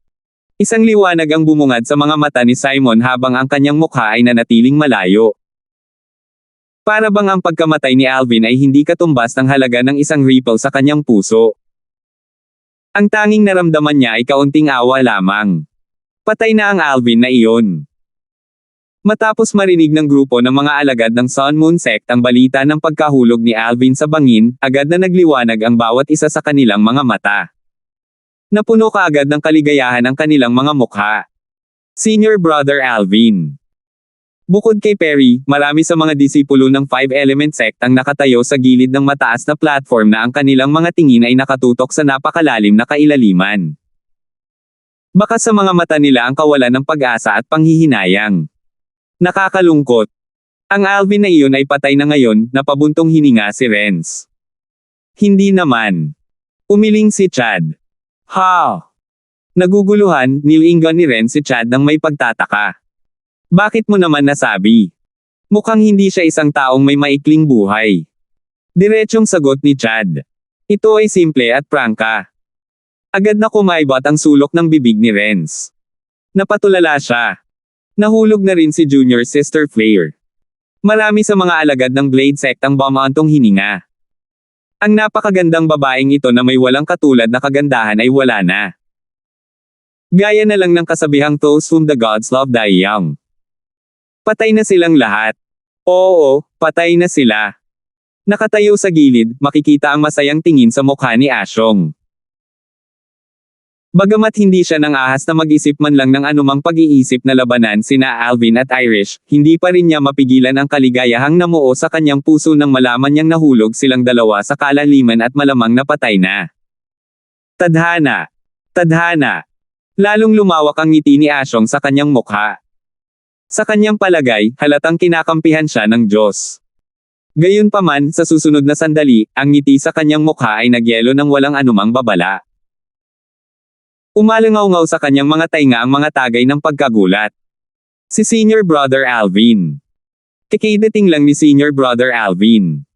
Isang liwanag ang bumungad sa mga mata ni Simon habang ang kanyang mukha ay nanatiling malayo. Para bang ang pagkamatay ni Alvin ay hindi katumbas ng halaga ng isang ripple sa kanyang puso. Ang tanging naramdaman niya ay kaunting awa lamang. Patay na ang Alvin na iyon. Matapos marinig ng grupo ng mga alagad ng Sun Moon Sect ang balita ng pagkahulog ni Alvin sa bangin, agad na nagliwanag ang bawat isa sa kanilang mga mata. Napuno kaagad ng kaligayahan ang kanilang mga mukha. Senior Brother Alvin. Bukod kay Perry, marami sa mga disipulo ng 5 Element Sect ang nakatayo sa gilid ng mataas na platform na ang kanilang mga tingin ay nakatutok sa napakalalim na kailaliman. Baka sa mga mata nila ang kawalan ng pag-asa at panghihinayang. Nakakalungkot. Ang Alvin na iyon ay patay na ngayon, napabuntong hininga si Renz. Hindi naman. Umiling si Chad. Naguguluhan, nilingan ni Renz si Chad nang may pagtataka. Bakit mo naman nasabi? Mukhang hindi siya isang taong may maikling buhay. Diretsyong sagot ni Chad. Ito ay simple at prangka. Agad na kumaibot ang sulok ng bibig ni Renz. Napatulala siya. Nahulog na rin si Junior Sister Flare. Marami sa mga alagad ng Blade Sect ang bumantong hininga. Ang napakagandang babaeng ito na may walang katulad na kagandahan ay wala na. Gaya na lang ng kasabihang those whom the gods love die young. Patay na silang lahat. Oo, patay na sila. Nakatayo sa gilid, makikita ang masayang tingin sa mukha ni Asyong. Bagamat hindi siya nang ahas na mag-isip man lang ng anumang pag-iisip na labanan sina Alvin at Irish, hindi pa rin niya mapigilan ang kaligayahang namuo sa kanyang puso nang malaman niyang nahulog silang dalawa sa kalaliman at malamang napatay na. Tadhana! Tadhana! Lalong lumawak ang ngiti ni Asyong sa kanyang mukha. Sa kanyang palagay, halatang kinakampihan siya ng Diyos. Gayunpaman, sa susunod na sandali, ang ngiti sa kanyang mukha ay nagyelo ng walang anumang babala. Umalangaw-ngaw sa kanyang mga tainga ang mga tagay ng pagkagulat. Si Senior Brother Alvin. Kikidating lang ni Senior Brother Alvin.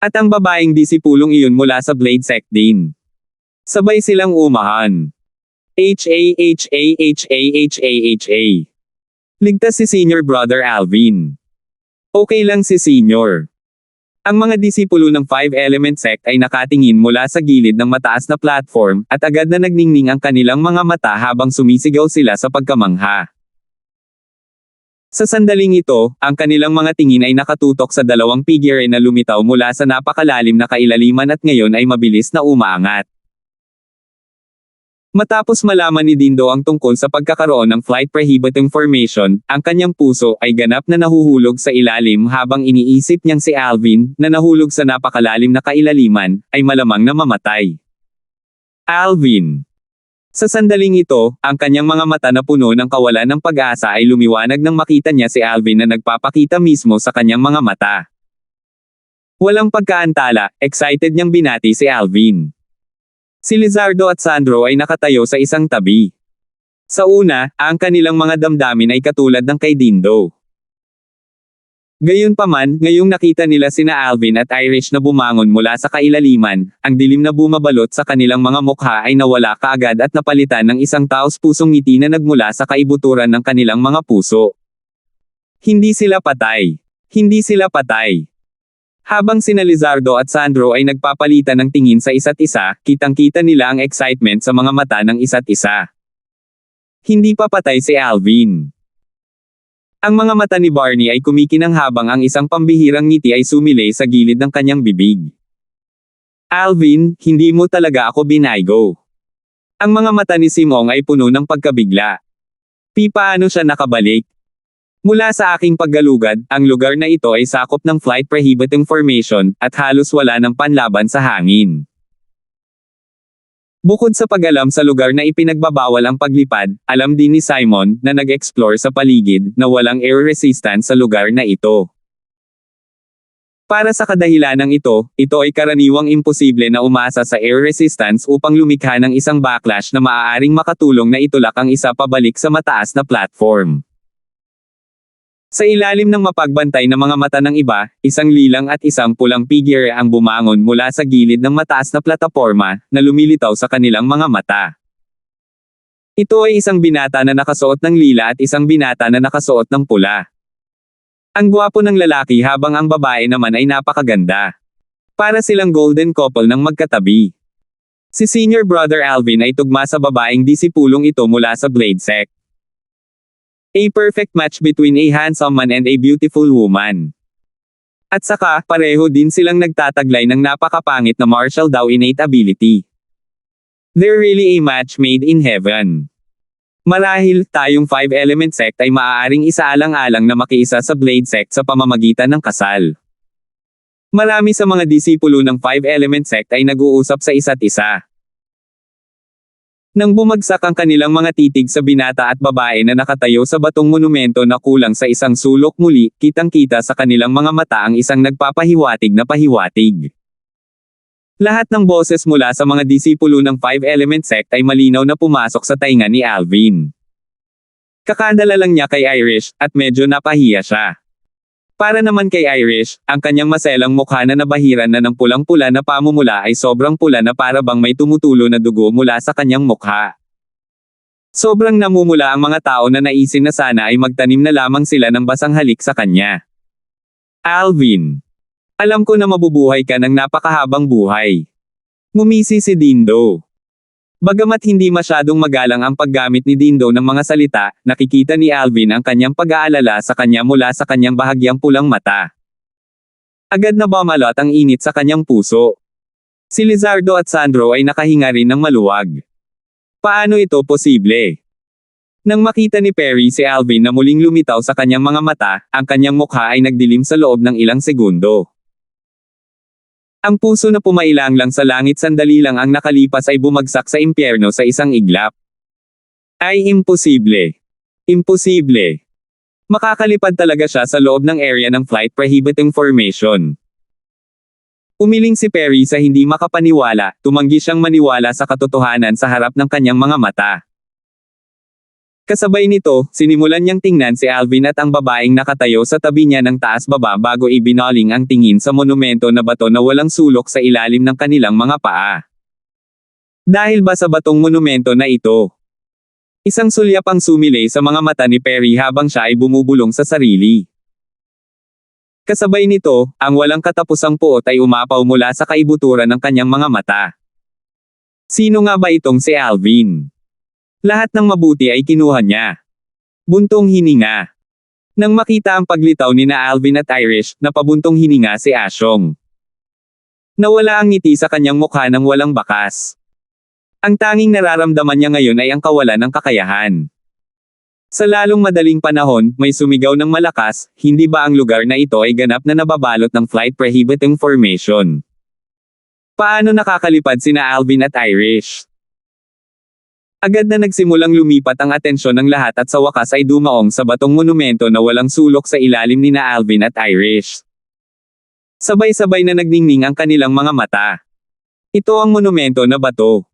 At ang babaeng disipulong iyon mula sa Blade Sect din. Sabay silang umahan. H-A-H-A-H-A-H-A-H-A. Ligtas si Senior Brother Alvin. Okay lang si Senior. Ang mga disipulo ng Five Element Sect ay nakatingin mula sa gilid ng mataas na platform, at agad na nagningning ang kanilang mga mata habang sumisigaw sila sa pagkamangha. Sa sandaling ito, ang kanilang mga tingin ay nakatutok sa dalawang figure na lumitaw mula sa napakalalim na kailaliman at ngayon ay mabilis na umaangat. Matapos malaman ni Dindo ang tungkol sa pagkakaroon ng flight prohibiting formation, ang kanyang puso ay ganap na nahuhulog sa ilalim habang iniisip niyang si Alvin, na nahulog sa napakalalim na kailaliman, ay malamang na mamatay. Alvin! Sa sandaling ito, ang kanyang mga mata na puno ng kawalan ng pag-asa ay lumiwanag nang makita niya si Alvin na nagpapakita mismo sa kanyang mga mata. Walang pagkaantala, excited niyang binati si Alvin. Si Lizardo at Sandro ay nakatayo sa isang tabi. Sa una, ang kanilang mga damdamin ay katulad ng kay Dindo. Gayunpaman, ngayong nakita nila sina Alvin at Irish na bumangon mula sa kailaliman, ang dilim na bumabalot sa kanilang mga mukha ay nawala kaagad at napalitan ng isang taos-pusong ngiti na nagmula sa kaibuturan ng kanilang mga puso. Hindi sila patay. Hindi sila patay. Habang sina Lizardo at Sandro ay nagpapalitan ng tingin sa isa't isa, kitang-kita nila ang excitement sa mga mata ng isa't isa. Hindi pa patay si Alvin. Ang mga mata ni Barney ay kumikinang habang ang isang pambihirang ngiti ay sumilay sa gilid ng kanyang bibig. Alvin, hindi mo talaga ako binaygo. Ang mga mata ni Simong ay puno ng pagkabigla. Paano siya nakabalik? Mula sa aking paggalugad, ang lugar na ito ay sakop ng flight prohibiting formation, at halos wala ng panlaban sa hangin. Bukod sa pag-alam sa lugar na ipinagbabawal ang paglipad, alam din ni Simon, na nag-explore sa paligid, na walang air resistance sa lugar na ito. Para sa kadahilanang ito ay karaniwang imposible na umasa sa air resistance upang lumikha ng isang backlash na maaaring makatulong na itulak ang isa pabalik sa mataas na platform. Sa ilalim ng mapagbantay na mga mata ng iba, isang lilang at isang pulang figure ang bumangon mula sa gilid ng mataas na plataporma, na lumilitaw sa kanilang mga mata. Ito ay isang binata na nakasuot ng lila at isang binata na nakasuot ng pula. Ang gwapo ng lalaki habang ang babae naman ay napakaganda. Para silang golden couple ng magkatabi. Si Senior Brother Alvin ay tugma sa babaeng disipulong ito mula sa Blade Sect. A perfect match between a handsome man and a beautiful woman. At saka, pareho din silang nagtataglay ng napakapangit na martial daw innate ability. They're really a match made in heaven. Marahil, tayong Five Element Sect ay maaaring isaalang-alang na makiisa sa Blade Sect sa pamamagitan ng kasal. Marami sa mga disipulo ng Five Element Sect ay nag-uusap sa isa't isa. Nang bumagsak ang kanilang mga titig sa binata at babae na nakatayo sa batong monumento na kulang sa isang sulok muli, kitang-kita sa kanilang mga mata ang isang nagpapahiwatig na pahiwatig. Lahat ng boses mula sa mga disipulo ng Five Element Sect ay malinaw na pumasok sa tainga ni Alvin. Kakadala lang niya kay Irish, at medyo napahiya siya. Para naman kay Irish, ang kanyang maselang mukha na nabahiran na ng pulang-pula na pamumula ay sobrang pula na para bang may tumutulo na dugo mula sa kanyang mukha. Sobrang namumula ang mga tao na naisin na sana ay magtanim na lamang sila ng basang halik sa kanya. Alvin! Alam ko na mabubuhay ka ng napakahabang buhay. Ngumisi si Dindo. Bagamat hindi masyadong magalang ang paggamit ni Dindo ng mga salita, nakikita ni Alvin ang kanyang pag-aalala sa kanya mula sa kanyang bahagyang pulang mata. Agad na bumalot ang init sa kanyang puso. Si Lizardo at Sandro ay nakahinga rin ng maluwag. Paano ito posible? Nang makita ni Perry si Alvin na muling lumitaw sa kanyang mga mata, ang kanyang mukha ay nagdilim sa loob ng ilang segundo. Ang puso na pumailang lang sa langit sandali lang ang nakalipas ay bumagsak sa impyerno sa isang iglap. Ay imposible. Imposible. Makakalipad talaga siya sa loob ng area ng flight prohibiting formation. Umiling si Perry sa hindi makapaniwala, tumanggi siyang maniwala sa katotohanan sa harap ng kanyang mga mata. Kasabay nito, sinimulan niyang tingnan si Alvin at ang babaeng nakatayo sa tabi niya ng taas-baba bago ibinaling ang tingin sa monumento na bato na walang sulok sa ilalim ng kanilang mga paa. Dahil ba sa batong monumento na ito? Isang sulyap ang sumilay sa mga mata ni Perry habang siya ay bumubulong sa sarili. Kasabay nito, ang walang katapusang puot ay umapaw mula sa kaibuturan ng kanyang mga mata. Sino nga ba itong si Alvin? Lahat ng mabuti ay kinuha niya. Buntong hininga. Nang makita ang paglitaw ni na Alvin at Irish, napabuntong hininga si Asyong. Nawala ang ngiti sa kanyang mukha nang walang bakas. Ang tanging nararamdaman niya ngayon ay ang kawalan ng kakayahan. Sa lalong madaling panahon, may sumigaw ng malakas, hindi ba ang lugar na ito ay ganap na nababalot ng flight prohibiting formation? Paano nakakalipad sina Alvin at Irish? Agad na nagsimulang lumipat ang atensyon ng lahat at sa wakas ay dumaong sa batong monumento na walang sulok sa ilalim ni na Alvin at Irish. Sabay-sabay na nagningning ang kanilang mga mata. Ito ang monumento na bato.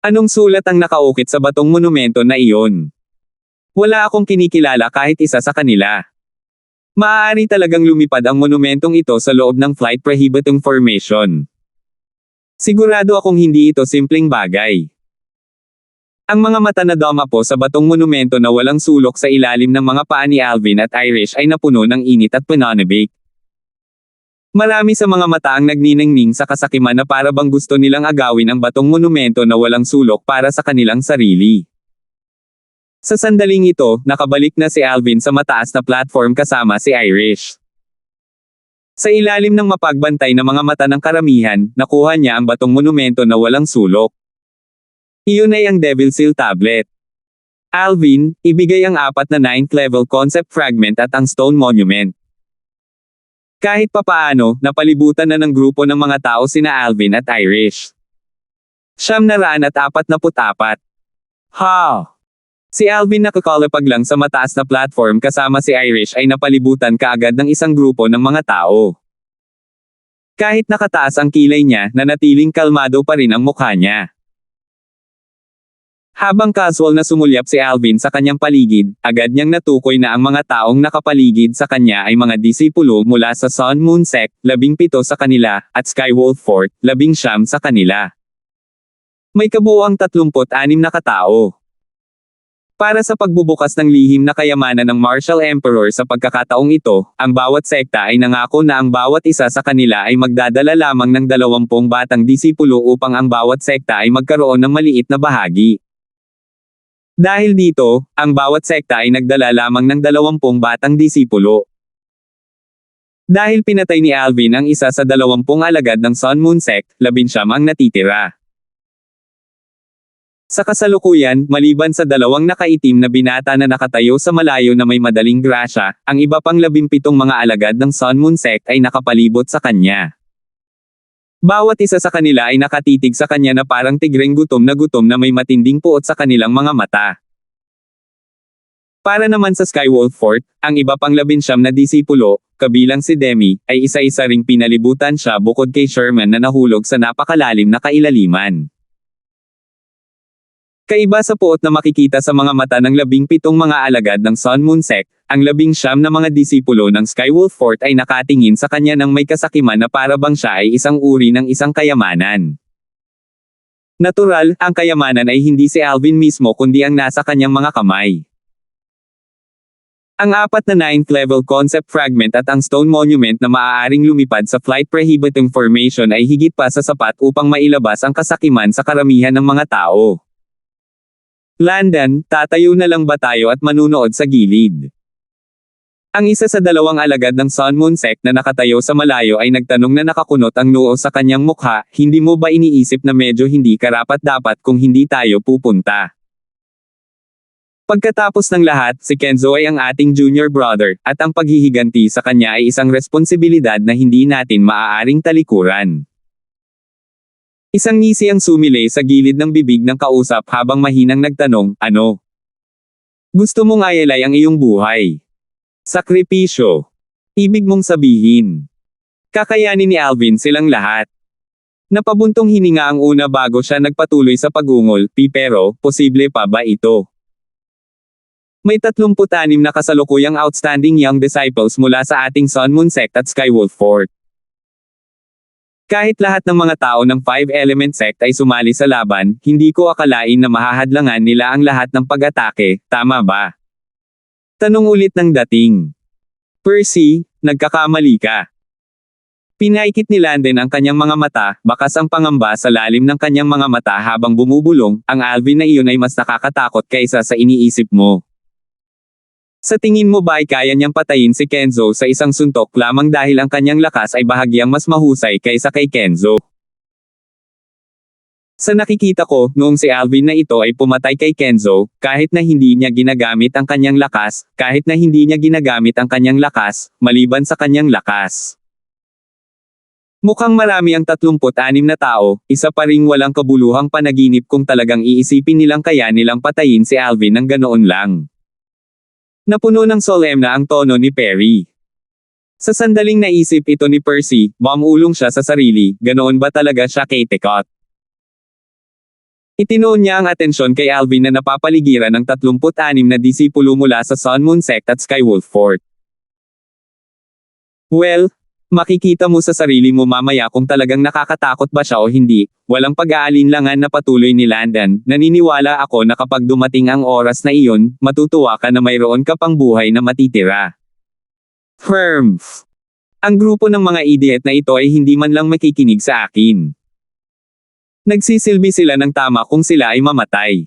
Anong sulat ang nakaukit sa batong monumento na iyon? Wala akong kinikilala kahit isa sa kanila. Maaari talagang lumipad ang monumentong ito sa loob ng flight prohibiting formation. Sigurado akong hindi ito simpleng bagay. Ang mga mata na dumapo sa batong monumento na walang sulok sa ilalim ng mga paa ni Alvin at Irish ay napuno ng init at pananabik. Marami sa mga mata ang nagniningning sa kasakiman na para bang gusto nilang agawin ang batong monumento na walang sulok para sa kanilang sarili. Sa sandaling ito, nakabalik na si Alvin sa mataas na platform kasama si Irish. Sa ilalim ng mapagbantay na mga mata ng karamihan, nakuha niya ang batong monumento na walang sulok. Iyon ay ang Devil Seal Tablet. Alvin, ibigay ang 4 na 9th level concept fragment at ang stone monument. Kahit papaano, napalibutan na ng grupo ng mga tao sina Alvin at Irish. 944. Ha! Si Alvin nakakalapag lang sa mataas na platform kasama si Irish ay napalibutan kaagad ng isang grupo ng mga tao. Kahit nakataas ang kilay niya, nanatiling kalmado pa rin ang mukha niya. Habang casual na sumulyap si Alvin sa kanyang paligid, agad niyang natukoy na ang mga taong nakapaligid sa kanya ay mga disipulo mula sa Sun Moon Sect, 17 sa kanila, at Skywolf Fort, 19 sa kanila. May kabuuang 36 na katao. Para sa pagbubukas ng lihim na kayamanan ng Martial Emperor sa pagkakataong ito, ang bawat sekta ay nangako na ang bawat isa sa kanila ay magdadala lamang ng 20 batang disipulo upang ang bawat sekta ay magkaroon ng maliit na bahagi. Dahil dito, ang bawat sekta ay nagdala lamang ng 20 batang disipulo. Dahil pinatay ni Alvin ang isa sa 20 alagad ng Sun Moon Sect, 19 ang natitira. Sa kasalukuyan, maliban sa 2 nakaitim na binata na nakatayo sa malayo na may madaling grasya, ang iba pang 17 mga alagad ng Sun Moon Sect ay nakapalibot sa kanya. Bawat isa sa kanila ay nakatitig sa kanya na parang tigreng gutom na may matinding puot sa kanilang mga mata. Para naman sa Skywolf Fort, ang iba pang 19 na disipulo, kabilang si Demi, ay isa-isa ring pinalibutan siya bukod kay Sherman na nahulog sa napakalalim na kailaliman. Kaiba sa puot na makikita sa mga mata ng 17 mga alagad ng Sun Moon Sect, ang 19 na mga disipulo ng Skywolf Fort ay nakatingin sa kanya ng may kasakiman na para bang siya ay isang uri ng isang kayamanan. Natural, ang kayamanan ay hindi si Alvin mismo kundi ang nasa kanyang mga kamay. Ang apat na 9th level concept fragment at ang stone monument na maaaring lumipad sa flight prohibiting formation ay higit pa sa sapat upang mailabas ang kasakiman sa karamihan ng mga tao. Landon, tatayo na lang ba tayo at manunood sa gilid? Ang isa sa dalawang alagad ng Sun Moon Sect na nakatayo sa malayo ay nagtanong na nakakunot ang noo sa kanyang mukha, hindi mo ba iniisip na medyo hindi karapat-dapat kung hindi tayo pupunta? Pagkatapos ng lahat, si Kenzo ay ang ating junior brother, at ang paghihiganti sa kanya ay isang responsibilidad na hindi natin maaaring talikuran. Isang ngisi ang sumilay sa gilid ng bibig ng kausap habang mahinang nagtanong, ano? Gusto mong ayalay ang iyong buhay? Sakripisyo. Ibig mong sabihin. Kakayanin ni Alvin silang lahat. Napabuntong hininga ang una bago siya nagpatuloy sa pagungol, pero, posible pa ba ito? May 36 na kasalukuyang outstanding young disciples mula sa ating Sun Moon Sect at Skywolf Fort. Kahit lahat ng mga tao ng 5-element sect ay sumali sa laban, hindi ko akalain na mahahadlangan nila ang lahat ng pag-atake, tama ba? Tanong ulit ng dating. Percy, nagkakamali ka. Pinaikit ni Landon ang kanyang mga mata, bakas ang pangamba sa lalim ng kanyang mga mata habang bumubulong, ang Alvin na iyon ay mas nakakatakot kaysa sa iniisip mo. Sa tingin mo ba ay kaya niyang patayin si Kenzo sa isang suntok lamang dahil ang kanyang lakas ay bahagyang mas mahusay kaysa kay Kenzo? Sa nakikita ko, noong si Alvin na ito ay pumatay kay Kenzo, kahit na hindi niya ginagamit ang kanyang lakas, maliban sa kanyang lakas. Mukhang marami ang 36 na tao, isa pa ring walang kabuluhang panaginip kung talagang iisipin nilang kaya nilang patayin si Alvin ng ganoon lang. Napuno ng solemna ang tono ni Perry. Sa sandaling naisip ito ni Percy, mamulong siya sa sarili, ganoon ba talaga siya kay Tekot? Itinoon niya ang atensyon kay Alvin na napapaligiran ng 36 na disipulo mula sa Sun Moon Sect at Skywolf Fort. Well, makikita mo sa sarili mo mamaya kung talagang nakakatakot ba siya o hindi. Walang pag-aalinlangan na patuloy ni Landon, naniniwala ako na kapag dumating ang oras na iyon, matutuwa ka na mayroon ka pang buhay na matitira. Firms. Ang grupo ng mga idiot na ito ay hindi man lang makikinig sa akin. Nagsisilbi sila ng tama kung sila ay mamatay.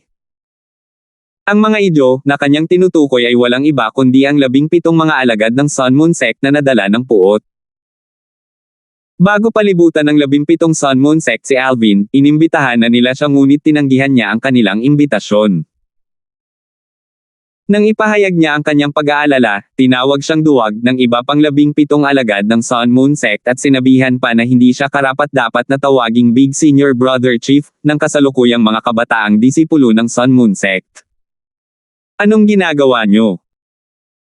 Ang mga idyo, na kanyang tinutukoy ay walang iba kundi ang 17 mga alagad ng Sun Moon Sect na nadala ng puot. Bago palibutan ng 17 Sun Moon Sect si Alvin, inimbitahan na nila siya ngunit tinanggihan niya ang kanilang imbitasyon. Nang ipahayag niya ang kanyang pag-aalala, tinawag siyang duwag ng iba pang 17 alagad ng Sun Moon Sect at sinabihan pa na hindi siya karapat-dapat na tawaging Big Senior Brother Chief ng kasalukuyang mga kabataang disipulo ng Sun Moon Sect. Anong ginagawa niyo?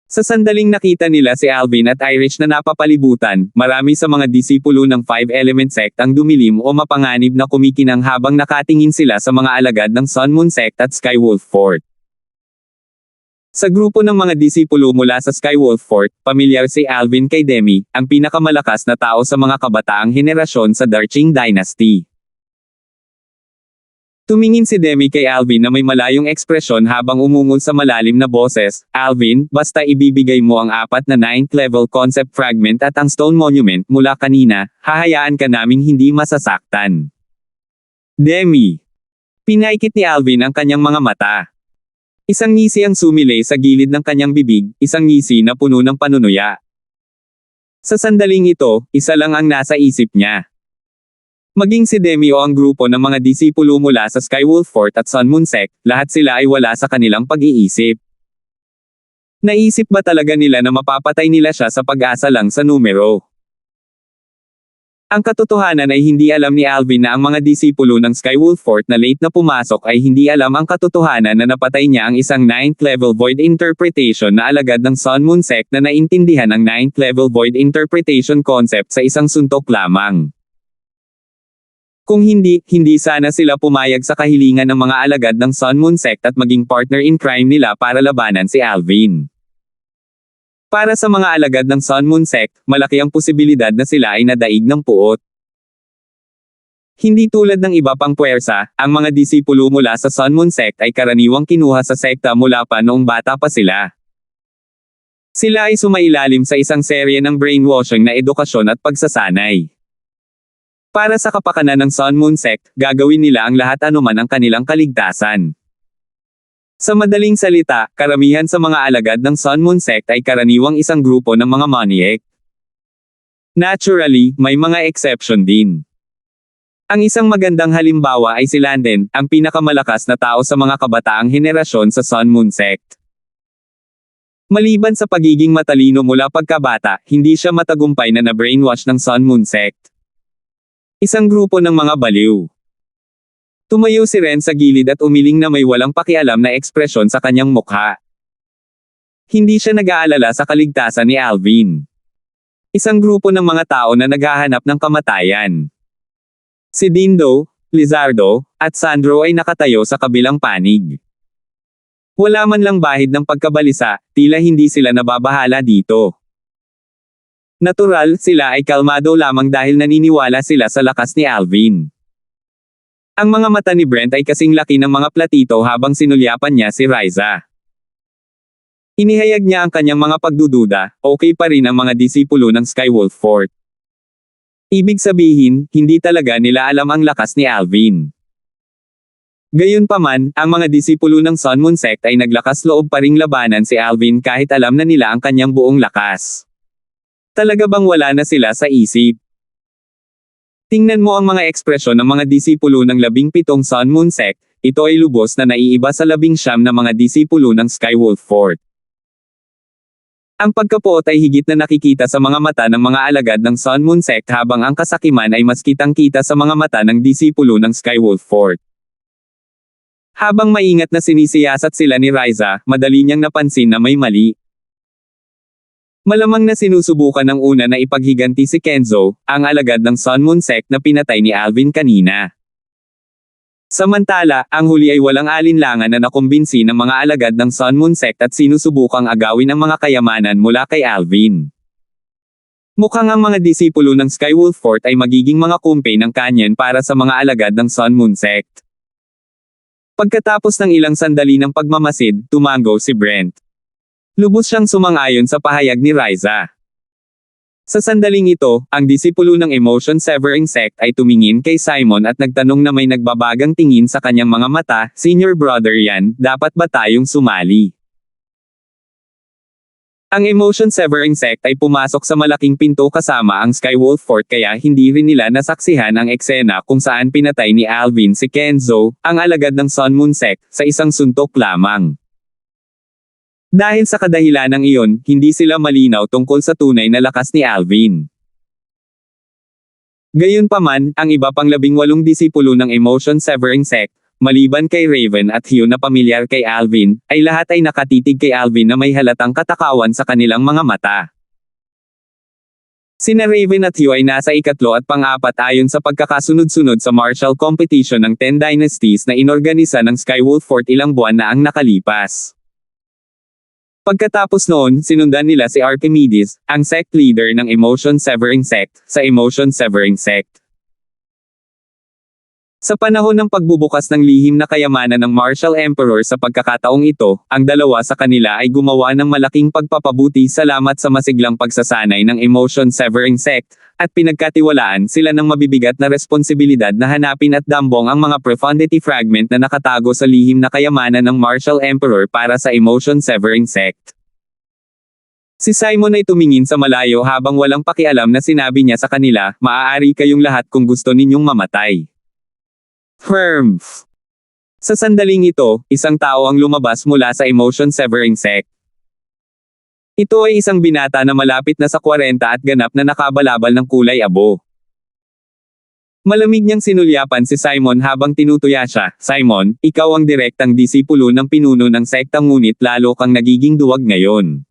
Sa sandaling nakita nila si Alvin at Irish na napapalibutan, marami sa mga disipulo ng 5-element sect ang dumilim o mapanganib na kumikinang habang nakatingin sila sa mga alagad ng Sun Moon Sect at Skywolf Fort. Sa grupo ng mga disipulo mula sa Skywolf Fort, pamilyar si Alvin kay Demi, ang pinakamalakas na tao sa mga kabataang henerasyon sa Darching Dynasty. Tumingin si Demi kay Alvin na may malayong ekspresyon habang umungol sa malalim na boses, Alvin, basta ibibigay mo ang 4 na 9th level concept fragment at ang stone monument mula kanina, hahayaan ka naming hindi masasaktan. Demi. Pinaikit ni Alvin ang kanyang mga mata. Isang ngisi ang sumilay sa gilid ng kanyang bibig, isang ngisi na puno ng panunuya. Sa sandaling ito, isa lang ang nasa isip niya. Maging si Demi o ang grupo ng mga disipulo mula sa Skywolf Fort at Sun Moon Sect, lahat sila ay wala sa kanilang pag-iisip. Naisip ba talaga nila na mapapatay nila siya sa pag-asa lang sa numero? Ang katotohanan ay hindi alam ni Alvin na ang mga disipulo ng Skywolf Fort na late na pumasok ay hindi alam ang katotohanan na napatay niya ang isang 9th level void interpretation na alagad ng Sun Moon Sect na naintindihan ang 9th level void interpretation concept sa isang suntok lamang. Kung hindi sana sila pumayag sa kahilingan ng mga alagad ng Sun Moon Sect at maging partner in crime nila para labanan si Alvin. Para sa mga alagad ng Sun Moon Sect, malaki ang posibilidad na sila ay nadaig ng puot. Hindi tulad ng iba pang puwersa, ang mga disipulo mula sa Sun Moon Sect ay karaniwang kinuha sa sekta mula pa noong bata pa sila. Sila ay sumailalim sa isang serye ng brainwashing na edukasyon at pagsasanay. Para sa kapakanan ng Sun Moon Sect, gagawin nila ang lahat anuman ang kanilang kaligtasan. Sa madaling salita, karamihan sa mga alagad ng Sun Moon Sect ay karaniwang isang grupo ng mga maniac. Naturally, may mga exception din. Ang isang magandang halimbawa ay si Landen, ang pinakamalakas na tao sa mga kabataang henerasyon sa Sun Moon Sect. Maliban sa pagiging matalino mula pagkabata, hindi siya matagumpay na na-brainwash ng Sun Moon Sect. Isang grupo ng mga baliw. Tumayo si Ren sa gilid at umiling na may walang pakialam na ekspresyon sa kanyang mukha. Hindi siya nag-aalala sa kaligtasan ni Alvin. Isang grupo ng mga tao na naghahanap ng kamatayan. Si Dindo, Lizardo, at Sandro ay nakatayo sa kabilang panig. Wala man lang bahid ng pagkabalisa, tila hindi sila nababahala dito. Natural, sila ay kalmado lamang dahil naniniwala sila sa lakas ni Alvin. Ang mga mata ni Brent ay kasing laki ng mga platito habang sinulyapan niya si Riza. Inihayag niya ang kanyang mga pagdududa, okay pa rin ang mga disipulo ng Skywolf Fort. Ibig sabihin, hindi talaga nila alam ang lakas ni Alvin. Gayunpaman, ang mga disipulo ng Sun Moon Sect ay naglakas loob pa ring labanan si Alvin kahit alam na nila ang kanyang buong lakas. Talaga bang wala na sila sa isip? Tingnan mo ang mga ekspresyon ng mga disipulo ng 17 Sun Moon Sect, ito ay lubos na naiiba sa 19 na mga disipulo ng Skywolf Fort. Ang pagkapuot ay higit na nakikita sa mga mata ng mga alagad ng Sun Moon Sect habang ang kasakiman ay mas kitang-kita sa mga mata ng disipulo ng Skywolf Fort. Habang maingat na sinisiyasat sila ni Riza, madali niyang napansin na may mali. Malamang na sinusubukan ng una na ipaghiganti si Kenzo, ang alagad ng Sun Moon Sect na pinatay ni Alvin kanina. Samantala, ang huli ay walang alinlangan na nakumbinsi ng mga alagad ng Sun Moon Sect at sinusubukang agawin ang mga kayamanan mula kay Alvin. Mukhang ang mga disipulo ng Skywolf Fort ay magiging mga kumpe ng kanyen para sa mga alagad ng Sun Moon Sect. Pagkatapos ng ilang sandali ng pagmamasid, tumango si Brent. Lubos siyang sumang-ayon sa pahayag ni Riza. Sa sandaling ito, ang disipulo ng Emotion Severing Sect ay tumingin kay Simon at nagtanong na may nagbabagang tingin sa kanyang mga mata, "Senior brother yan, dapat ba tayong sumali?" Ang Emotion Severing Sect ay pumasok sa malaking pinto kasama ang Skywolf Fort kaya hindi rin nila nasaksihan ang eksena kung saan pinatay ni Alvin si Kenzo, ang alagad ng Sun Moon Sect, sa isang suntok lamang. Dahil sa kadahilanang iyon, hindi sila malinaw tungkol sa tunay na lakas ni Alvin. Gayunpaman, ang iba pang 18 disipulo ng Emotion Severing Sect, maliban kay Raven at Hugh na pamilyar kay Alvin, ay lahat ay nakatitig kay Alvin na may halatang katakawan sa kanilang mga mata. Sina Raven at Hugh ay nasa ikatlo at pang-apat ayon sa pagkakasunod-sunod sa martial competition ng 10 Dynasties na inorganisa ng Skywolf Fort ilang buwan na ang nakalipas. Pagkatapos noon, sinundan nila si Archimedes, ang sect leader ng Emotion Severing Sect, sa Emotion Severing Sect. Sa panahon ng pagbubukas ng lihim na kayamanan ng Martial Emperor sa pagkakataong ito, ang dalawa sa kanila ay gumawa ng malaking pagpapabuti salamat sa masiglang pagsasanay ng Emotion Severing Sect, at pinagkatiwalaan sila ng mabibigat na responsibilidad na hanapin at dambong ang mga profundity fragment na nakatago sa lihim na kayamanan ng Martial Emperor para sa Emotion Severing Sect. Si Simon ay tumingin sa malayo habang walang pakialam na sinabi niya sa kanila, "Maaari kayong lahat kung gusto ninyong mamatay." Sa sandaling ito, isang tao ang lumabas mula sa Emotion Severing Sect. Ito ay isang binata na malapit na sa 40 at ganap na nakabalabal ng kulay abo. Malamig niyang sinulyapan si Simon habang tinutuya siya, "Simon, ikaw ang direktang disipulo ng pinuno ng sekta ngunit lalo kang nagiging duwag ngayon."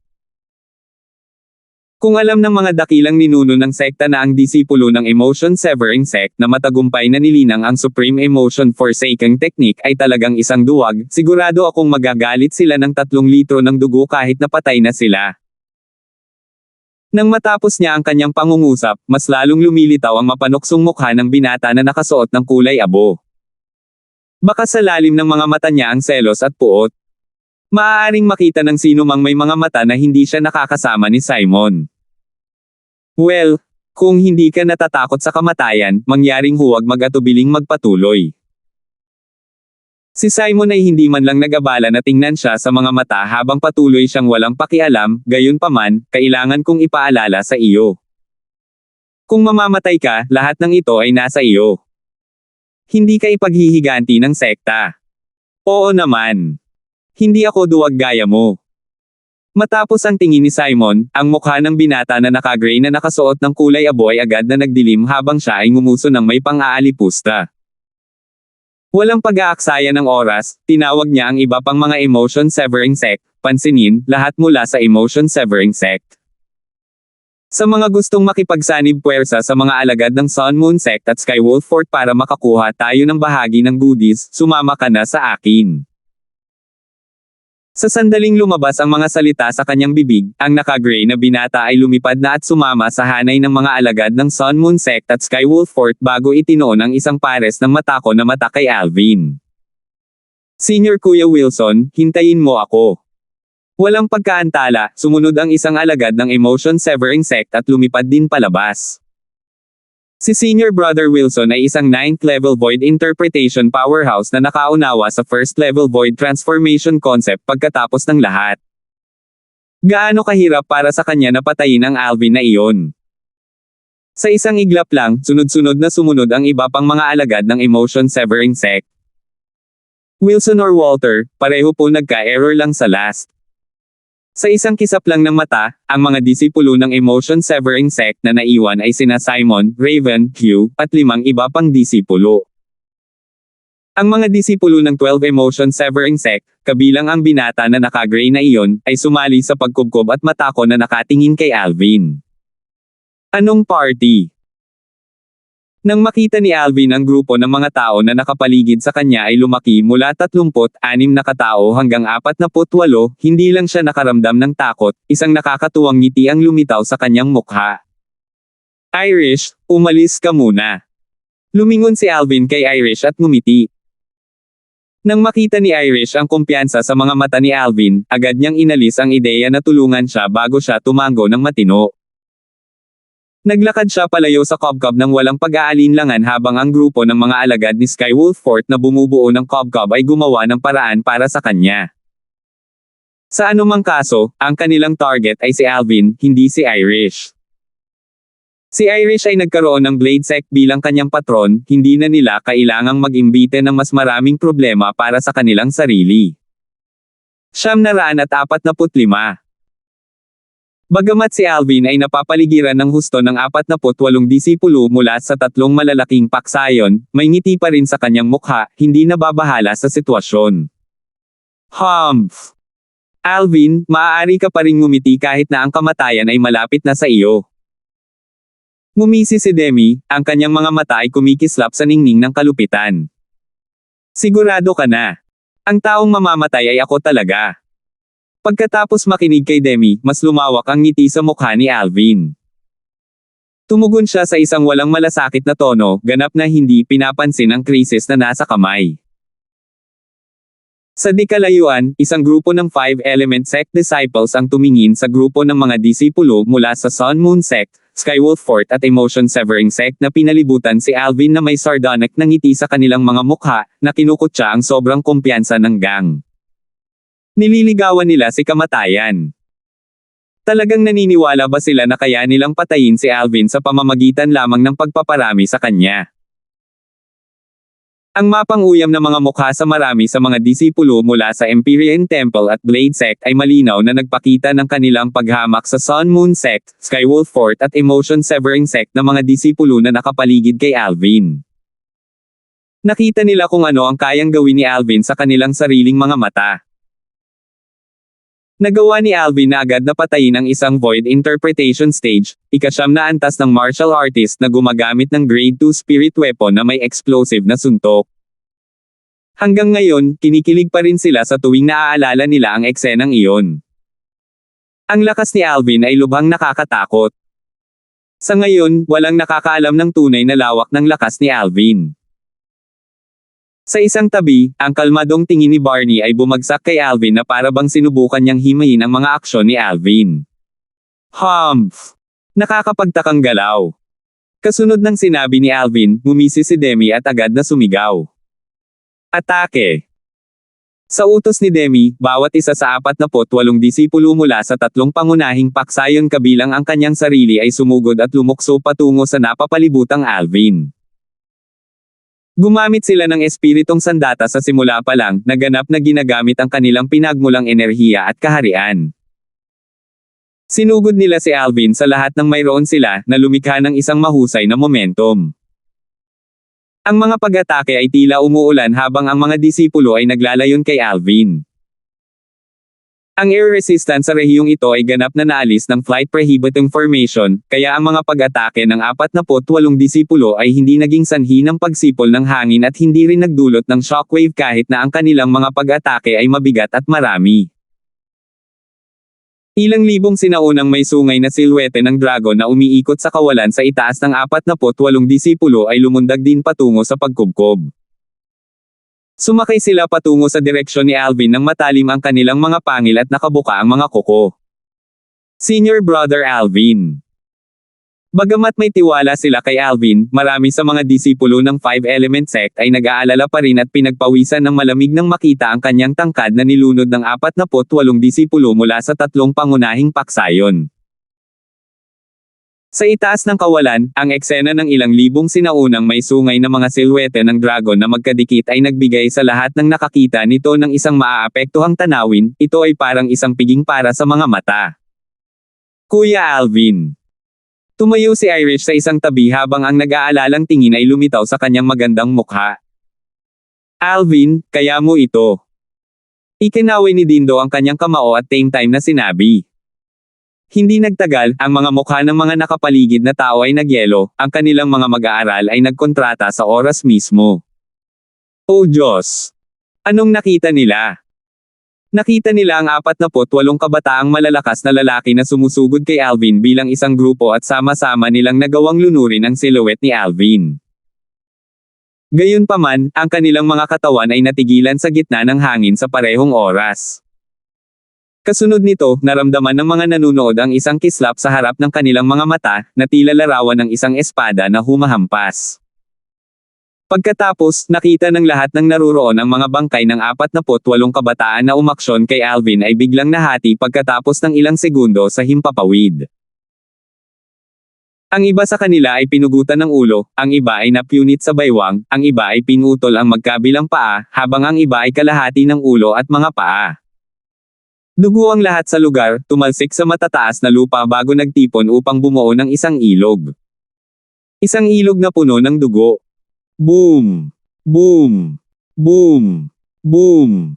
Kung alam ng mga dakilang ninuno ng sekta na ang disipulo ng Emotion Severing Sect na matagumpay na nilinang ang Supreme Emotion Forsaking Technique ay talagang isang duwag, sigurado akong magagalit sila ng 3 litro ng dugo kahit napatay na sila. Nang matapos niya ang kanyang pangungusap, mas lalong lumilitaw ang mapanuksong mukha ng binata na nakasuot ng kulay abo. Baka sa lalim ng mga mata niya ang selos at puot. Maaaring makita ng sino mang may mga mata na hindi siya nakakasama ni Simon. Well, kung hindi ka natatakot sa kamatayan, mangyaring huwag mag-atubiling magpatuloy. Si Simon ay hindi man lang nag-abala na tingnan siya sa mga mata habang patuloy siyang walang pakialam, gayunpaman, kailangan kong ipaalala sa iyo. Kung mamamatay ka, lahat ng ito ay nasa iyo. Hindi ka ipaghihiganti ng sekta. Oo naman. Hindi ako duwag gaya mo. Matapos ang tingin ni Simon, ang mukha ng binata na naka-gray na nakasuot ng kulay abo ay agad na nagdilim habang siya ay ngumuso ng may pang-aalipusta. Walang pag-aaksaya ng oras, tinawag niya ang iba pang mga emotion-severing sect, pansinin, lahat mula sa emotion-severing sect. Sa mga gustong makipagsanib puwersa sa mga alagad ng Sun Moon Sect at Skywolf Fort para makakuha tayo ng bahagi ng goodies, sumama ka na sa akin. Sa sandaling lumabas ang mga salita sa kanyang bibig, ang naka-gray na binata ay lumipad na at sumama sa hanay ng mga alagad ng Sun Moon Sect at Skywolf Fort bago itinoon ang isang pares ng matako na mata kay Alvin. Senior Kuya Wilson, hintayin mo ako. Walang pagkaantala, sumunod ang isang alagad ng emotion-severing sect at lumipad din palabas. Si Senior Brother Wilson ay isang 9th level void interpretation powerhouse na nakaunawa sa 1st level void transformation concept pagkatapos ng lahat. Gaano kahirap para sa kanya na patayin ang Alvin na iyon? Sa isang iglap lang, sunod-sunod na sumunod ang iba pang mga alagad ng emotion-severing sect. Wilson or Walter, pareho po nagka-error lang sa last. Sa isang kisap lang ng mata, ang mga disipulo ng emotion-severing sect na naiwan ay sina Simon, Raven, Hugh, at 5 iba pang disipulo. Ang mga disipulo ng 12 emotion-severing sect, kabilang ang binata na naka-gray na iyon, ay sumali sa pagkubkob at matako na nakatingin kay Alvin. Anong party? Nang makita ni Alvin ang grupo ng mga tao na nakapaligid sa kanya ay lumaki mula 36 na katao hanggang 48, hindi lang siya nakaramdam ng takot, isang nakakatuwang ngiti ang lumitaw sa kanyang mukha. Irish, umalis ka muna. Lumingon si Alvin kay Irish at ngumiti. Nang makita ni Irish ang kumpiyansa sa mga mata ni Alvin, agad niyang inalis ang ideya na tulungan siya bago siya tumango ng matino. Naglakad siya palayo sa Cobcob nang walang pag-aalinlangan habang ang grupo ng mga alagad ni Skywolf Fort na bumubuo ng Cobcob ay gumawa ng paraan para sa kanya. Sa anumang kaso, ang kanilang target ay si Alvin, hindi si Irish. Si Irish ay nagkaroon ng Blade Sect bilang kanyang patron, hindi na nila kailangang mag-imbite ng mas maraming problema para sa kanilang sarili. 945. Bagamat si Alvin ay napapaligiran ng husto ng 48 disipulo mula sa 3 malalaking paksayon, may ngiti pa rin sa kanyang mukha, hindi nababahala sa sitwasyon. Humph! Alvin, maaari ka pa ring ngumiti kahit na ang kamatayan ay malapit na sa iyo. Ngumisi si Demi, ang kanyang mga mata ay kumikislap sa ningning ng kalupitan. Sigurado ka na. Ang taong mamamatay ay ako talaga. Pagkatapos makinig kay Demi, mas lumawak ang ngiti sa mukha ni Alvin. Tumugon siya sa isang walang malasakit na tono, ganap na hindi pinapansin ang krisis na nasa kamay. Sa di kalayuan, isang grupo ng 5-element sect disciples ang tumingin sa grupo ng mga disipulo mula sa Sun Moon Sect, Skywolf Fort at Emotion-Severing Sect na pinalibutan si Alvin na may sardonic na ngiti sa kanilang mga mukha, na kinukutya ang sobrang kumpiyansa ng gang. Nililigawan nila si kamatayan. Talagang naniniwala ba sila na kaya nilang patayin si Alvin sa pamamagitan lamang ng pagpaparami sa kanya? Ang mapang-uyam na mga mukha sa marami sa mga disipulo mula sa Empyrean Temple at Blade Sect ay malinaw na nagpakita ng kanilang paghamak sa Sun Moon Sect, Skywolf Fort at Emotion-Severing Sect na mga disipulo na nakapaligid kay Alvin. Nakita nila kung ano ang kayang gawin ni Alvin sa kanilang sariling mga mata. Nagawa ni Alvin na agad na patayin ang isang void interpretation stage, ika-9 na antas ng martial artist na gumagamit ng grade 2 spirit weapon na may explosive na suntok. Hanggang ngayon, kinikilig pa rin sila sa tuwing naaalala nila ang eksenang iyon. Ang lakas ni Alvin ay lubhang nakakatakot. Sa ngayon, walang nakakaalam ng tunay na lawak ng lakas ni Alvin. Sa isang tabi, ang kalmadong tingin ni Barney ay bumagsak kay Alvin na para bang sinubukan niyang himayin ang mga aksyon ni Alvin. Humph! Nakakapagtakang galaw. Kasunod ng sinabi ni Alvin, ngumisi si Demi at agad na sumigaw. Atake! Sa utos ni Demi, bawat isa sa 48 disipulo mula sa 3 pangunahing paksayon kabilang ang kanyang sarili ay sumugod at lumukso patungo sa napapalibutang Alvin. Gumamit sila ng espiritong sandata sa simula pa lang, naganap na ginagamit ang kanilang pinagmulang enerhiya at kaharian. Sinugod nila si Alvin sa lahat ng mayroon sila, na lumikha ng isang mahusay na momentum. Ang mga pag-atake ay tila umuulan habang ang mga disipulo ay naglalayon kay Alvin. Ang air resistance sa rehiyong ito ay ganap na naalis ng flight prohibiting formation, kaya ang mga pag-atake ng 48 disipulo ay hindi naging sanhi ng pagsipol ng hangin at hindi rin nagdulot ng shockwave kahit na ang kanilang mga pag-atake ay mabigat at marami. Ilang libong sinaunang may sungay na silhwete ng dragon na umiikot sa kawalan sa itaas ng 48 disipulo ay lumundag din patungo sa pagkubkob. Sumakay sila patungo sa direksyon ni Alvin nang matalim ang kanilang mga pangil at nakabuka ang mga kuko. Senior Brother Alvin. Bagamat may tiwala sila kay Alvin, marami sa mga disipulo ng Five Element Sect ay nag-aalala pa rin at pinagpawisan ng malamig nang makita ang kanyang tangkad na nilunod ng 48 disipulo mula sa 3 pangunahing paksayon. Sa itaas ng kawalan, ang eksena ng ilang libong sinaunang may sungay na mga silhwete ng dragon na magkadikit ay nagbigay sa lahat ng nakakita nito ng isang maaapektuhang tanawin, ito ay parang isang piging para sa mga mata. Kuya Alvin. Tumayo si Irish sa isang tabi habang ang nag-aalalang tingin ay lumitaw sa kanyang magandang mukha. Alvin, kaya mo ito. Ikinaway ni Dindo ang kanyang kamao at same time na sinabi. Hindi nagtagal, ang mga mukha ng mga nakapaligid na tao ay nagyelo, ang kanilang mga mag-aaral ay nagkontrata sa oras mismo. Oh Diyos! Anong nakita nila? Nakita nila ang 48 kabataang malalakas na lalaki na sumusugod kay Alvin bilang isang grupo at sama-sama nilang nagawang lunurin ang silhouette ni Alvin. Gayunpaman, ang kanilang mga katawan ay natigilan sa gitna ng hangin sa parehong oras. Kasunod nito, naramdaman ng mga nanunood ang isang kislap sa harap ng kanilang mga mata, na tila larawan ng isang espada na humahampas. Pagkatapos, nakita ng lahat ng naruroon ang mga bangkay ng 48 kabataan na umaksyon kay Alvin ay biglang nahati pagkatapos ng ilang segundo sa himpapawid. Ang iba sa kanila ay pinugutan ng ulo, ang iba ay napunit sa baywang, ang iba ay pinutol ang magkabilang paa, habang ang iba ay kalahati ng ulo at mga paa. Dugo ang lahat sa lugar, tumalsik sa matataas na lupa bago nagtipon upang bumuo ng isang ilog. Isang ilog na puno ng dugo. Boom! Boom! Boom! Boom!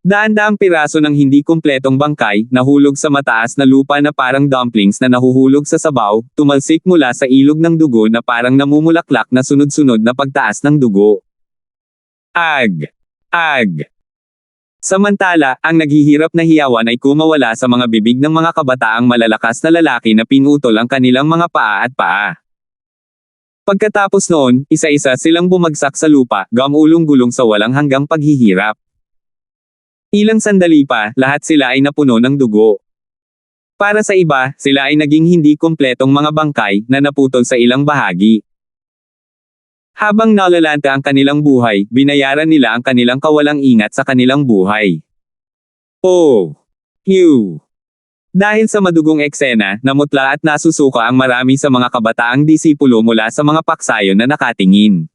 Daan-daang piraso ng hindi kumpletong bangkay, nahulog sa mataas na lupa na parang dumplings na nahuhulog sa sabaw, tumalsik mula sa ilog ng dugo na parang namumulaklak na sunod-sunod na pagtaas ng dugo. Ag! Ag! Samantala, ang naghihirap na hiyawan ay kumawala sa mga bibig ng mga kabataang malalakas na lalaki na pinutol ang kanilang mga paa at paa. Pagkatapos noon, isa-isa silang bumagsak sa lupa, gumulong-gulong sa walang hanggang paghihirap. Ilang sandali pa, lahat sila ay napuno ng dugo. Para sa iba, sila ay naging hindi kumpletong mga bangkay, na naputol sa ilang bahagi. Habang nalalanta ang kanilang buhay, binayaran nila ang kanilang kawalang ingat sa kanilang buhay. Oh! Ew! Dahil sa madugong eksena, namutla at nasusuka ang marami sa mga kabataang disipulo mula sa mga paksayon na nakatingin.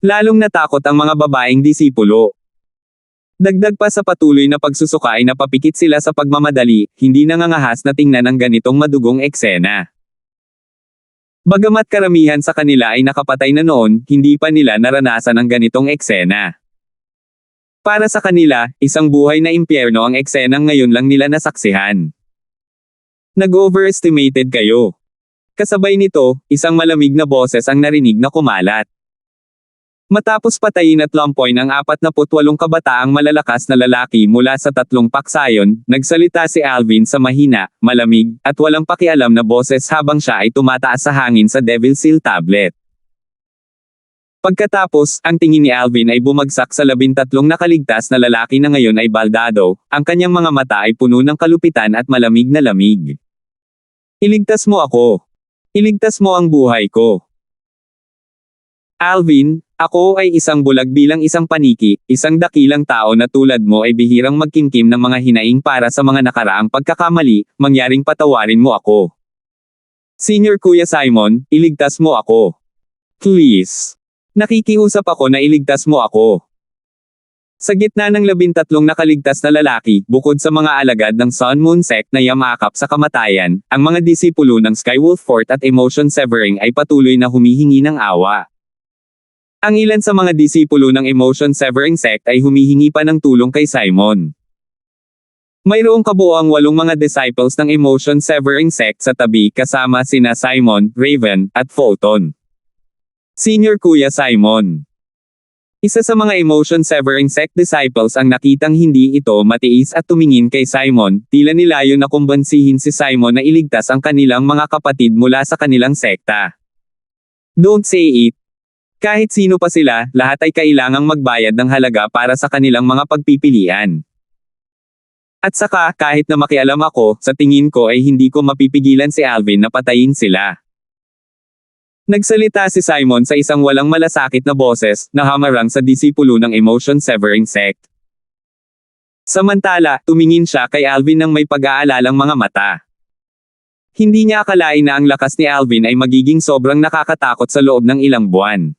Lalong natakot ang mga babaeng disipulo. Dagdag pa sa patuloy na pagsusuka ay napapikit sila sa pagmamadali, hindi nangangahas na tingnan ang ganitong madugong eksena. Bagamat karamihan sa kanila ay nakapatay na noon, hindi pa nila naranasan ang ganitong eksena. Para sa kanila, isang buhay na impyerno ang eksenang ngayon lang nila nasaksihan. Nag-overestimated kayo. Kasabay nito, isang malamig na boses ang narinig na kumalat. Matapos patayin at lampoy ng 48 kabataang malalakas na lalaki mula sa 3 paksayon, nagsalita si Alvin sa mahina, malamig, at walang pakialam na boses habang siya ay tumataas sa hangin sa Devil Seal Tablet. Pagkatapos, ang tingin ni Alvin ay bumagsak sa 13 nakaligtas na lalaki na ngayon ay baldado, ang kanyang mga mata ay puno ng kalupitan at malamig na lamig. Iligtas mo ako. Iligtas mo ang buhay ko. Alvin, ako ay isang bulag bilang isang paniki, isang dakilang tao na tulad mo ay bihirang magkimkim ng mga hinaing para sa mga nakaraang pagkakamali, mangyaring patawarin mo ako. Senior Kuya Simon, iligtas mo ako. Please. Nakikiusap ako na iligtas mo ako. Sa gitna ng 13 nakaligtas na lalaki, bukod sa mga alagad ng Sun Moon Sect na yamakap sa kamatayan, ang mga disipulo ng Skywolf Fort at Emotion Severing ay patuloy na humihingi ng awa. Ang ilan sa mga disipulo ng Emotion Severing Sect ay humihingi pa ng tulong kay Simon. Mayroong kabuoang 8 mga disciples ng Emotion Severing Sect sa tabi kasama sina Simon, Raven, at Fulton. Senior Kuya Simon. Isa sa mga Emotion Severing Sect disciples ang nakitang hindi ito matiis at tumingin kay Simon, tila nilayo na kumbansihin si Simon na iligtas ang kanilang mga kapatid mula sa kanilang sekta. Don't say it. Kahit sino pa sila, lahat ay kailangang magbayad ng halaga para sa kanilang mga pagpipilian. At saka, kahit na makialam ako, sa tingin ko ay hindi ko mapipigilan si Alvin na patayin sila. Nagsalita si Simon sa isang walang malasakit na boses, na hamarang sa disipulo ng Emotion Severing Sect. Samantala, tumingin siya kay Alvin ng may pag-aalalang mga mata. Hindi niya akalain na ang lakas ni Alvin ay magiging sobrang nakakatakot sa loob ng ilang buwan.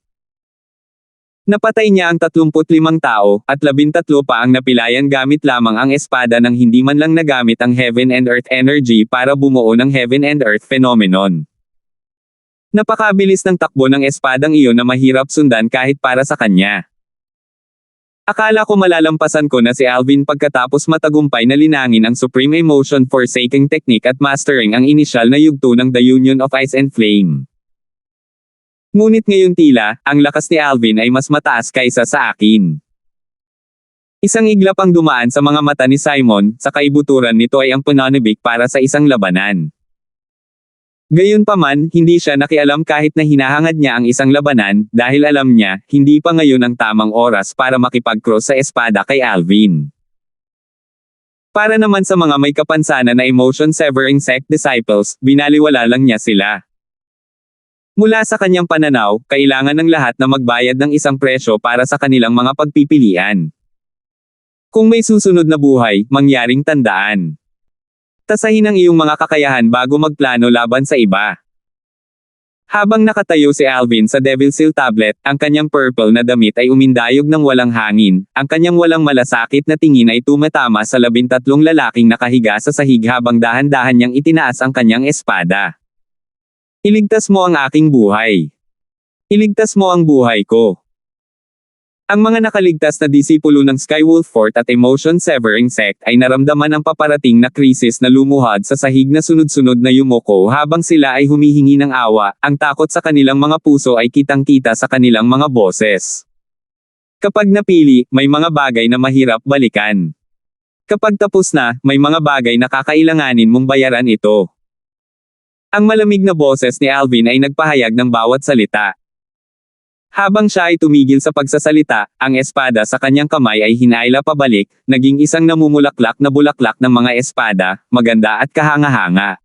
Napatay niya ang 35 tao, at 13 pa ang napilayan gamit lamang ang espada nang hindi man lang nagamit ang Heaven and Earth energy para bumuo ng Heaven and Earth phenomenon. Napakabilis ng takbo ng espadang iyon na mahirap sundan kahit para sa kanya. Akala ko malalampasan ko na si Alvin pagkatapos matagumpay na linangin ang Supreme Emotion Forsaking Technique at mastering ang inisyal na yugto ng The Union of Ice and Flame. Ngunit ngayon tila, ang lakas ni Alvin ay mas mataas kaysa sa akin. Isang iglap ang dumaan sa mga mata ni Simon, sa kaibuturan nito ay ang pananabik para sa isang labanan. Gayunpaman, hindi siya nakialam kahit na hinahangad niya ang isang labanan, dahil alam niya, hindi pa ngayon ang tamang oras para makipag-cross sa espada kay Alvin. Para naman sa mga may kapansanan na Emotion Severing Sect disciples, binaliwala lang niya sila. Mula sa kanyang pananaw, kailangan ng lahat na magbayad ng isang presyo para sa kanilang mga pagpipilian. Kung may susunod na buhay, mangyaring tandaan. Tasahin ang iyong mga kakayahan bago magplano laban sa iba. Habang nakatayo si Alvin sa Devil Seal Tablet, ang kanyang purple na damit ay umindayog ng walang hangin, ang kanyang walang malasakit na tingin ay tumatama sa 13 lalaking nakahiga sa sahig habang dahan-dahan niyang itinaas ang kanyang espada. Iligtas mo ang aking buhay. Iligtas mo ang buhay ko. Ang mga nakaligtas na disipulo ng Skywolf Fort at Emotion Severing Sect ay naramdaman ang paparating na krisis na lumuhad sa sahig na sunod-sunod na yumuko habang sila ay humihingi ng awa, ang takot sa kanilang mga puso ay kitang-kita sa kanilang mga boses. Kapag napili, may mga bagay na mahirap balikan. Kapag tapos na, may mga bagay na kakailanganin mong bayaran ito. Ang malamig na boses ni Alvin ay nagpahayag ng bawat salita. Habang siya ay tumigil sa pagsasalita, ang espada sa kanyang kamay ay hinayla pabalik, naging isang namumulaklak na bulaklak ng mga espada, maganda at kahanga-hanga.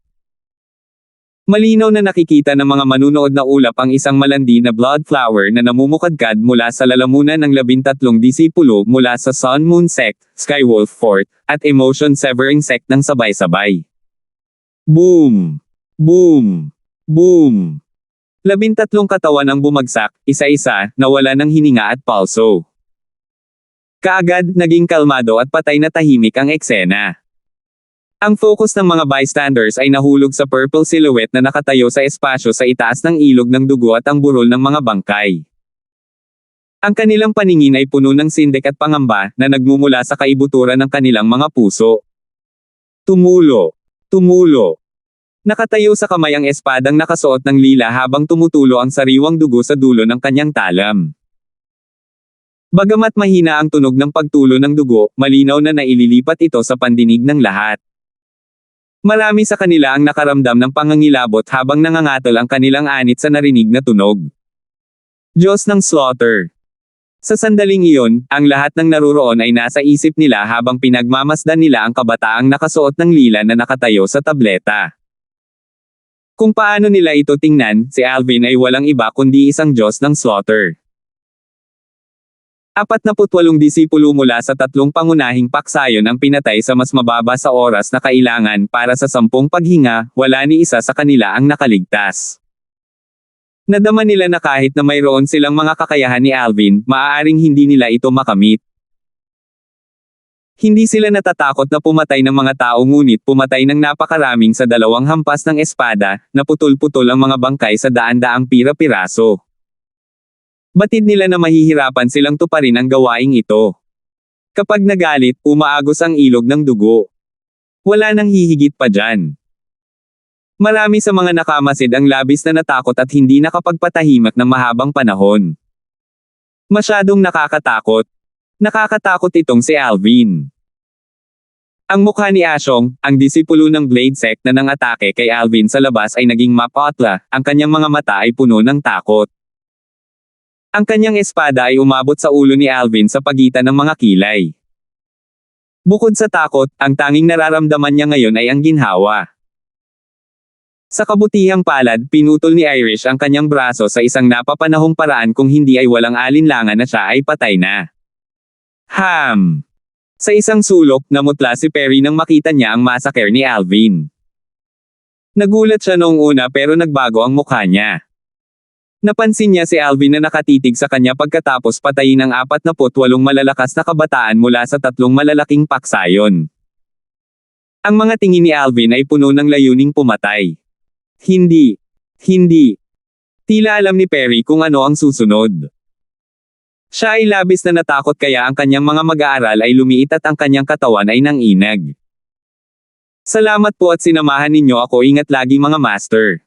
Malinaw na nakikita ng mga manunood na ulap ang isang malandi na blood flower na namumukadkad mula sa lalamunan ng 13 disipulo mula sa Sun Moon Sect, Skywolf Fort, at Emotion Severing Sect ng sabay-sabay. Boom! Boom! Boom! 13 katawan ang bumagsak, isa-isa, nawala ng hininga at palso. Kaagad, naging kalmado at patay na tahimik ang eksena. Ang focus ng mga bystanders ay nahulog sa purple silhouette na nakatayo sa espasyo sa itaas ng ilog ng dugo at ang burol ng mga bangkay. Ang kanilang paningin ay puno ng sindik at pangamba, na nagmumula sa kaibuturan ng kanilang mga puso. Tumulo! Tumulo! Nakatayo sa kamay ang espadang nakasuot ng lila habang tumutulo ang sariwang dugo sa dulo ng kanyang talam. Bagamat mahina ang tunog ng pagtulo ng dugo, malinaw na naililipat ito sa pandinig ng lahat. Marami sa kanila ang nakaramdam ng pangangilabot habang nangangatol ang kanilang anit sa narinig na tunog. Diyos ng Slaughter. Sa sandaling iyon, ang lahat ng naruroon ay nasa isip nila habang pinagmamasdan nila ang kabataang nakasuot ng lila na nakatayo sa tableta. Kung paano nila ito tingnan, si Alvin ay walang iba kundi isang Diyos ng Slaughter. 48 disipulo mula sa 3 pangunahing paksayon ang pinatay sa mas mababa sa oras na kailangan para sa 10 paghinga, wala ni isa sa kanila ang nakaligtas. Nadama nila na kahit na mayroon silang mga kakayahan ni Alvin, maaaring hindi nila ito makamit. Hindi sila natatakot na pumatay ng mga tao ngunit pumatay ng napakaraming sa 2 hampas ng espada, naputol-putol ang mga bangkay sa daan-daang pira-piraso. Batid nila na mahihirapan silang tuparin ang gawaing ito. Kapag nagalit, umaagos ang ilog ng dugo. Wala nang hihigit pa dyan. Marami sa mga nakamasid ang labis na natakot at hindi nakapagpatahimik ng mahabang panahon. Masyadong nakakatakot. Nakakatakot itong si Alvin. Ang mukha ni Ashong, ang disipulo ng Blade Sect na nang-atake kay Alvin sa labas ay naging mapotla, ang kanyang mga mata ay puno ng takot. Ang kanyang espada ay umabot sa ulo ni Alvin sa pagitan ng mga kilay. Bukod sa takot, ang tanging nararamdaman niya ngayon ay ang ginhawa. Sa kabutihang palad, pinutol ni Irish ang kanyang braso sa isang napapanahong paraan kung hindi ay walang alinlangan na siya ay patay na. Sa isang sulok, namutla si Perry nang makita niya ang massacre ni Alvin. Nagulat siya noong una pero nagbago ang mukha niya. Napansin niya si Alvin na nakatitig sa kanya pagkatapos patayin ang 48 malalakas na kabataan mula sa 3 malalaking paksayon. Ang mga tingin ni Alvin ay puno ng layuning pumatay. Hindi. Tila alam ni Perry kung ano ang susunod. Siya ay labis na natakot kaya ang kanyang mga mag-aaral ay lumiit at ang kanyang katawan ay nanginag. Salamat po at sinamahan ninyo ako, ingat lagi mga master.